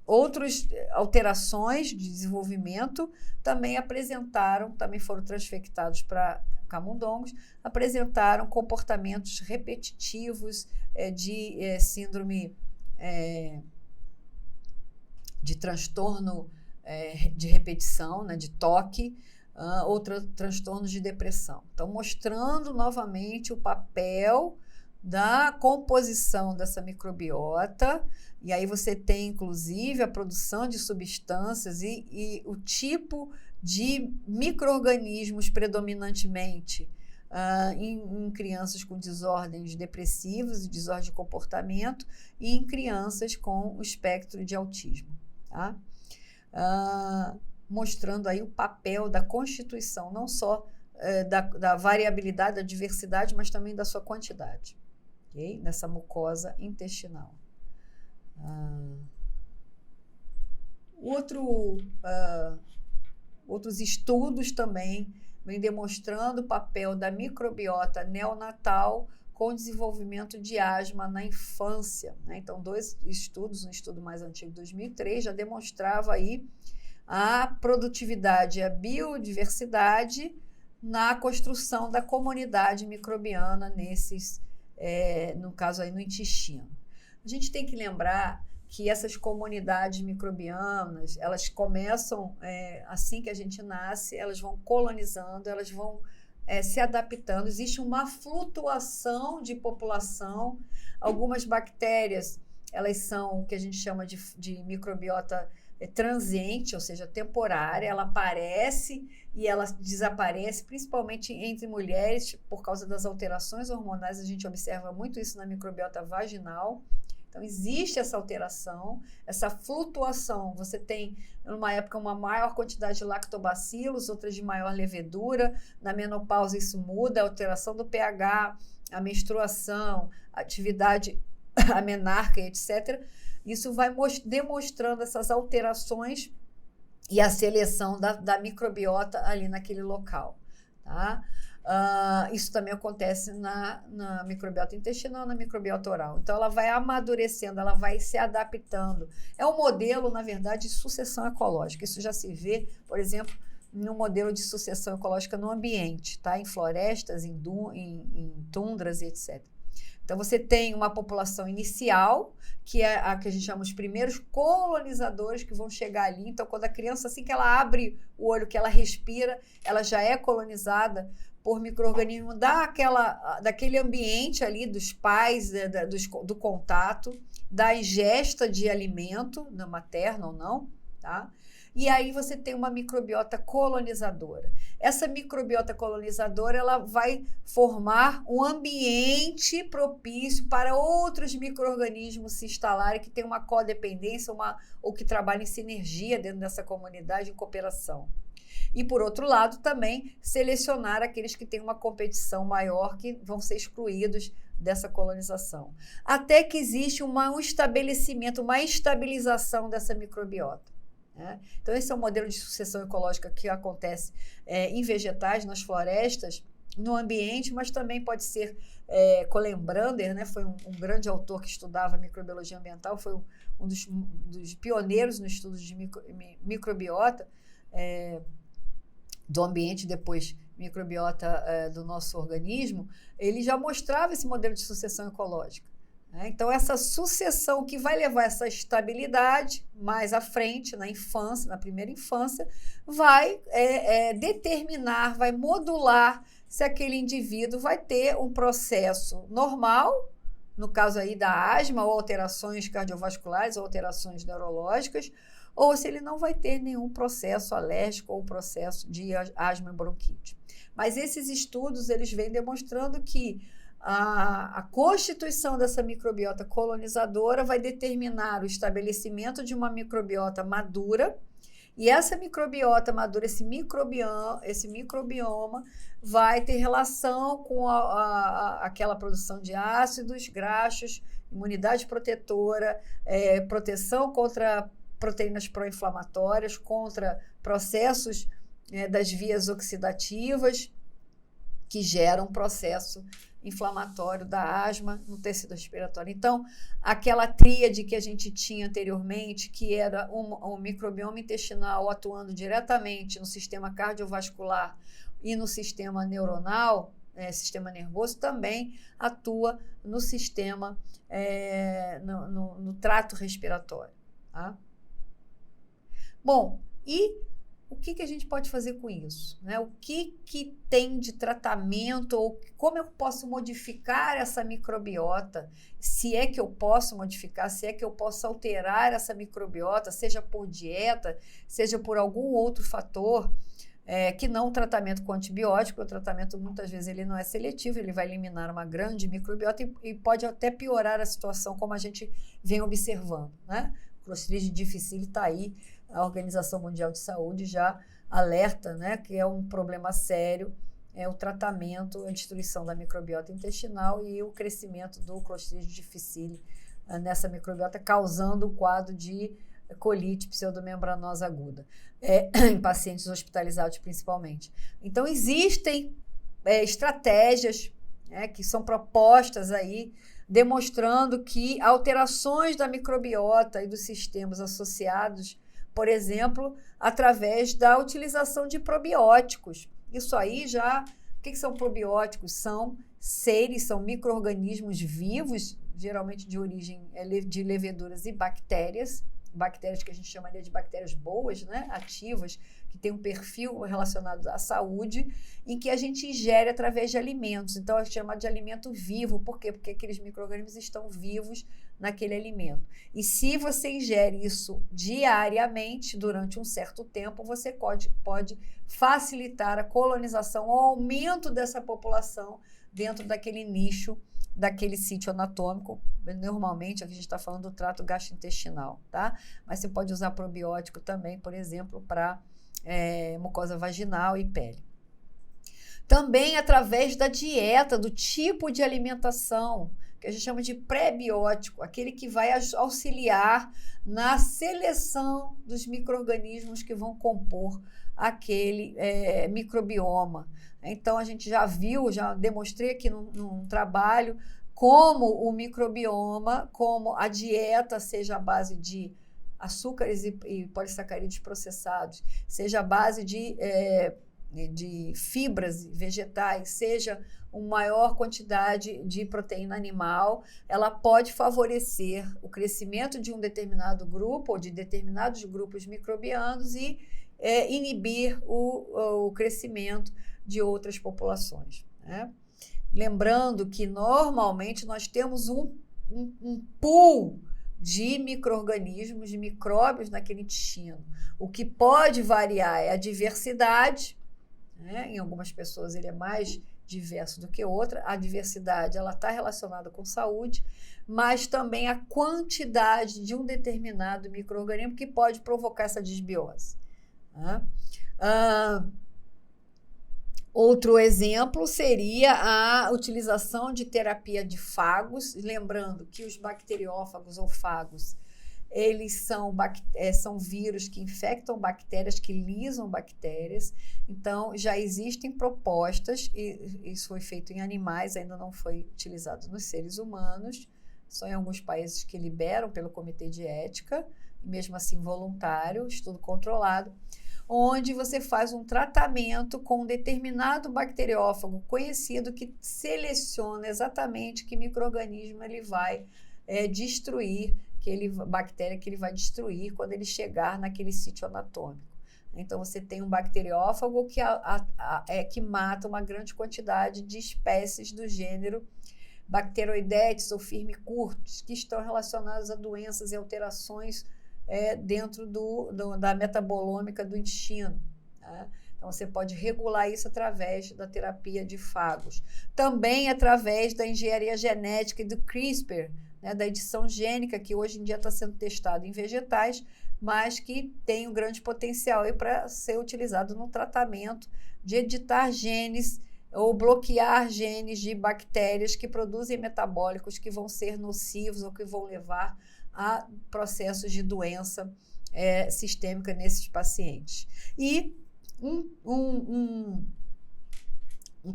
outras alterações de desenvolvimento também foram transfectados para camundongos, apresentaram comportamentos repetitivos de síndrome de transtorno de repetição, né, de toque, ou transtornos de depressão. Então, mostrando novamente o papel da composição dessa microbiota, e aí você tem, inclusive, a produção de substâncias e o tipo de micro-organismos predominantemente em crianças com desordens depressivas e desordem de comportamento e em crianças com o espectro de autismo, tá? Mostrando aí o papel da constituição, não só da variabilidade, da diversidade, mas também da sua quantidade, okay? Nessa mucosa intestinal. Outros estudos também vêm demonstrando o papel da microbiota neonatal com o desenvolvimento de asma na infância, né? Então, 2 estudos, um estudo mais antigo, 2003, já demonstrava aí a produtividade e a biodiversidade na construção da comunidade microbiana no caso aí no intestino. A gente tem que lembrar que essas comunidades microbianas, elas começam, assim que a gente nasce, elas vão colonizando, elas vão se adaptando, existe uma flutuação de população, algumas bactérias, elas são o que a gente chama de microbiota transiente, ou seja, temporária, ela aparece e ela desaparece, principalmente entre mulheres, por causa das alterações hormonais, a gente observa muito isso na microbiota vaginal. Então, existe essa alteração, essa flutuação. Você tem, numa época, uma maior quantidade de lactobacilos, outras de maior levedura. Na menopausa, isso muda, a alteração do pH, a menstruação, a atividade amenarca, etc. Isso vai demonstrando essas alterações e a seleção da microbiota ali naquele local, tá? Isso também acontece na microbiota intestinal, na microbiota oral. Então, ela vai amadurecendo, ela vai se adaptando. É um modelo, na verdade, de sucessão ecológica. Isso já se vê, por exemplo, no modelo de sucessão ecológica no ambiente, tá? Em florestas, em tundras e etc. Então, você tem uma população inicial, que é a que a gente chama os primeiros colonizadores que vão chegar ali. Então, quando a criança, assim que ela abre o olho, que ela respira, ela já é colonizada por micro-organismos daquele ambiente ali, dos pais, do contato, da ingesta de alimento, materno ou não, tá? E aí você tem uma microbiota colonizadora. Essa microbiota colonizadora, ela vai formar um ambiente propício para outros micro-organismos se instalarem, que tem uma codependência, ou que trabalham em sinergia dentro dessa comunidade, em cooperação. E, por outro lado, também selecionar aqueles que têm uma competição maior, que vão ser excluídos dessa colonização. Até que existe um estabelecimento, uma estabilização dessa microbiota. Então, esse é um modelo de sucessão ecológica que acontece em vegetais, nas florestas, no ambiente, mas também pode ser Colin Brander, né, foi um grande autor que estudava microbiologia ambiental, foi um dos pioneiros no estudo de microbiota do ambiente, depois microbiota do nosso organismo. Ele já mostrava esse modelo de sucessão ecológica. Então, essa sucessão que vai levar essa estabilidade mais à frente, na infância, na primeira infância, vai determinar, vai modular se aquele indivíduo vai ter um processo normal, no caso aí da asma, ou alterações cardiovasculares, ou alterações neurológicas, ou se ele não vai ter nenhum processo alérgico ou processo de asma e bronquite. Mas esses estudos, eles vêm demonstrando que a constituição dessa microbiota colonizadora vai determinar o estabelecimento de uma microbiota madura, e essa microbiota madura, esse microbioma vai ter relação com aquela produção de ácidos, graxos, imunidade protetora, proteção contra proteínas pró-inflamatórias, contra processos das vias oxidativas que geram um processo inflamatório da asma no tecido respiratório. Então, aquela tríade que a gente tinha anteriormente, que era um microbioma intestinal atuando diretamente no sistema cardiovascular e no sistema neuronal, sistema nervoso, também atua no sistema, no trato respiratório. Tá? Bom, e o que a gente pode fazer com isso? O que tem de tratamento, ou como eu posso modificar essa microbiota? Se é que eu posso modificar, se é que eu posso alterar essa microbiota, seja por dieta, seja por algum outro fator, que não o tratamento com antibiótico. O tratamento, muitas vezes, ele não é seletivo, ele vai eliminar uma grande microbiota e pode até piorar a situação, como a gente vem observando, né? O Clostridium difficile está aí. A Organização Mundial de Saúde já alerta, né, que é um problema sério, o tratamento, a destruição da microbiota intestinal e o crescimento do Clostridium difficile nessa microbiota, causando o quadro de colite pseudomembranosa aguda, em pacientes hospitalizados principalmente. Então, existem estratégias que são propostas aí, demonstrando que alterações da microbiota e dos sistemas associados, por exemplo, através da utilização de probióticos. Isso aí já... O que são probióticos? São micro-organismos vivos, geralmente de origem de leveduras e bactérias que a gente chamaria de bactérias boas, né? Ativas, que tem um perfil relacionado à saúde, em que a gente ingere através de alimentos. Então, é chamado de alimento vivo. Por quê? Porque aqueles micro-organismos estão vivos naquele alimento. E se você ingere isso diariamente, durante um certo tempo, você pode facilitar a colonização, o aumento dessa população dentro daquele nicho, daquele sítio anatômico. Normalmente, aqui a gente está falando do trato gastrointestinal, tá? Mas você pode usar probiótico também, por exemplo, para mucosa vaginal e pele. Também através da dieta, do tipo de alimentação, que a gente chama de pré-biótico, aquele que vai auxiliar na seleção dos micro-organismos que vão compor aquele microbioma. Então, a gente já demonstrei aqui num trabalho como o microbioma, como a dieta, seja a base de açúcares e polissacarídeos processados, seja a base de de fibras vegetais, seja uma maior quantidade de proteína animal, ela pode favorecer o crescimento de um determinado grupo ou de determinados grupos microbianos e inibir o crescimento de outras populações, né? Lembrando que normalmente nós temos um pool de micro-organismos, de micróbios naquele intestino. O que pode variar é a diversidade, né? Em algumas pessoas ele é mais diverso do que outra. A diversidade ela está relacionada com saúde, mas também a quantidade de um determinado micro-organismo que pode provocar essa disbiose, né? Outro exemplo seria a utilização de terapia de fagos, lembrando que os bacteriófagos ou fagos, eles são vírus que infectam bactérias, que lisam bactérias. Então, já existem propostas, e isso foi feito em animais, ainda não foi utilizado nos seres humanos, só em alguns países que liberam pelo Comitê de Ética, mesmo assim voluntário, estudo controlado, onde você faz um tratamento com um determinado bacteriófago conhecido que seleciona exatamente que micro-organismo ele vai destruir, bactéria que ele vai destruir quando ele chegar naquele sítio anatômico. Então, você tem um bacteriófago que mata uma grande quantidade de espécies do gênero Bacteroidetes ou Firmicutes, que estão relacionadas a doenças e alterações dentro da metabolômica do intestino, né? Então, você pode regular isso através da terapia de fagos. Também através da engenharia genética e do CRISPR, né, da edição gênica, que hoje em dia está sendo testado em vegetais, mas que tem um grande potencial para ser utilizado no tratamento de editar genes ou bloquear genes de bactérias que produzem metabólicos que vão ser nocivos ou que vão levar a processos de doença sistêmica nesses pacientes. E um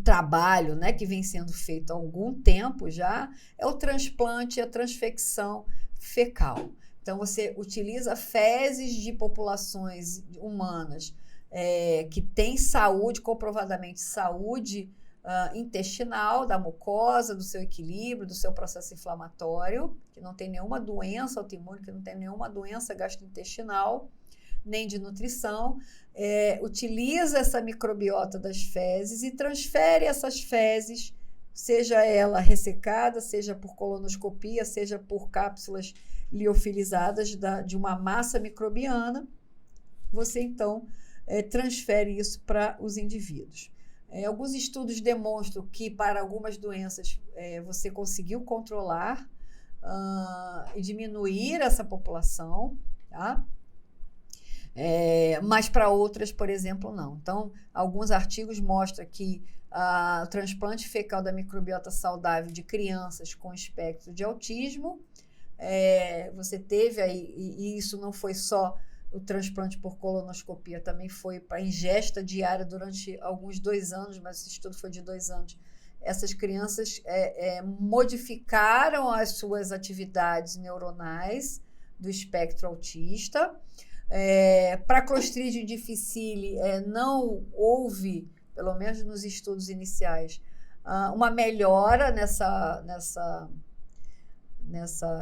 trabalho, né, que vem sendo feito há algum tempo já é o transplante e a transfecção fecal. Então, você utiliza fezes de populações humanas que têm saúde, comprovadamente saúde intestinal, da mucosa, do seu equilíbrio, do seu processo inflamatório, que não tem nenhuma doença autoimune, que não tem nenhuma doença gastrointestinal, nem de nutrição, utiliza essa microbiota das fezes e transfere essas fezes, seja ela ressecada, seja por colonoscopia, seja por cápsulas liofilizadas de uma massa microbiana, você então transfere isso para os indivíduos. Alguns estudos demonstram que para algumas doenças você conseguiu controlar e diminuir essa população, tá? Mas para outras, por exemplo, não. Então, alguns artigos mostram que o transplante fecal da microbiota saudável de crianças com espectro de autismo, você teve aí, e isso não foi só o transplante por colonoscopia, também foi para ingesta diária durante alguns 2 anos, mas esse estudo foi de 2 anos. Essas crianças modificaram as suas atividades neuronais do espectro autista. Para Clostridium difficile, não houve, pelo menos nos estudos iniciais, uma melhora nessa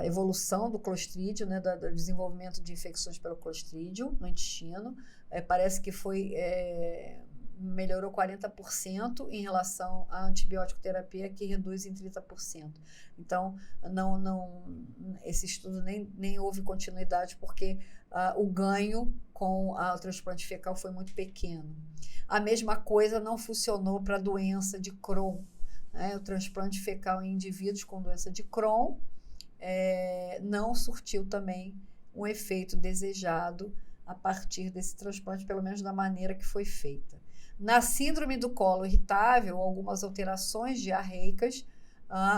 evolução do Clostridium, né, do desenvolvimento de infecções pelo Clostridium no intestino. Parece que melhorou 40% em relação à antibiótico terapia, que reduz em 30%. Então, esse estudo nem houve continuidade, porque o ganho com o transplante fecal foi muito pequeno. A mesma coisa não funcionou para a doença de Crohn, né? O transplante fecal em indivíduos com doença de Crohn não surtiu também um efeito desejado a partir desse transplante, pelo menos da maneira que foi feita. Na síndrome do colo irritável, algumas alterações diarreicas,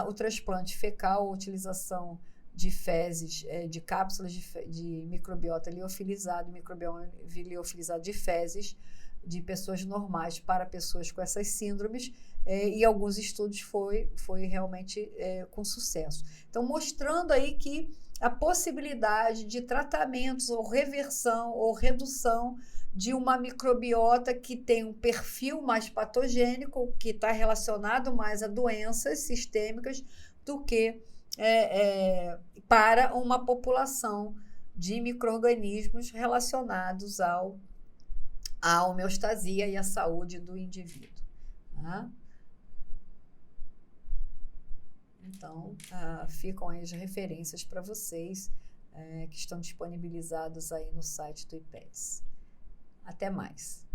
o transplante fecal, a utilização de fezes, de cápsulas de microbiota liofilizado, microbioma liofilizado de fezes de pessoas normais para pessoas com essas síndromes, e alguns estudos foi realmente com sucesso. Então, mostrando aí que a possibilidade de tratamentos ou reversão ou redução de uma microbiota que tem um perfil mais patogênico, que está relacionado mais a doenças sistêmicas, do que para uma população de micro-organismos relacionados à homeostasia e à saúde do indivíduo. Tá? Então, ficam aí as referências para vocês que estão disponibilizadas aí no site do IPES. Até mais.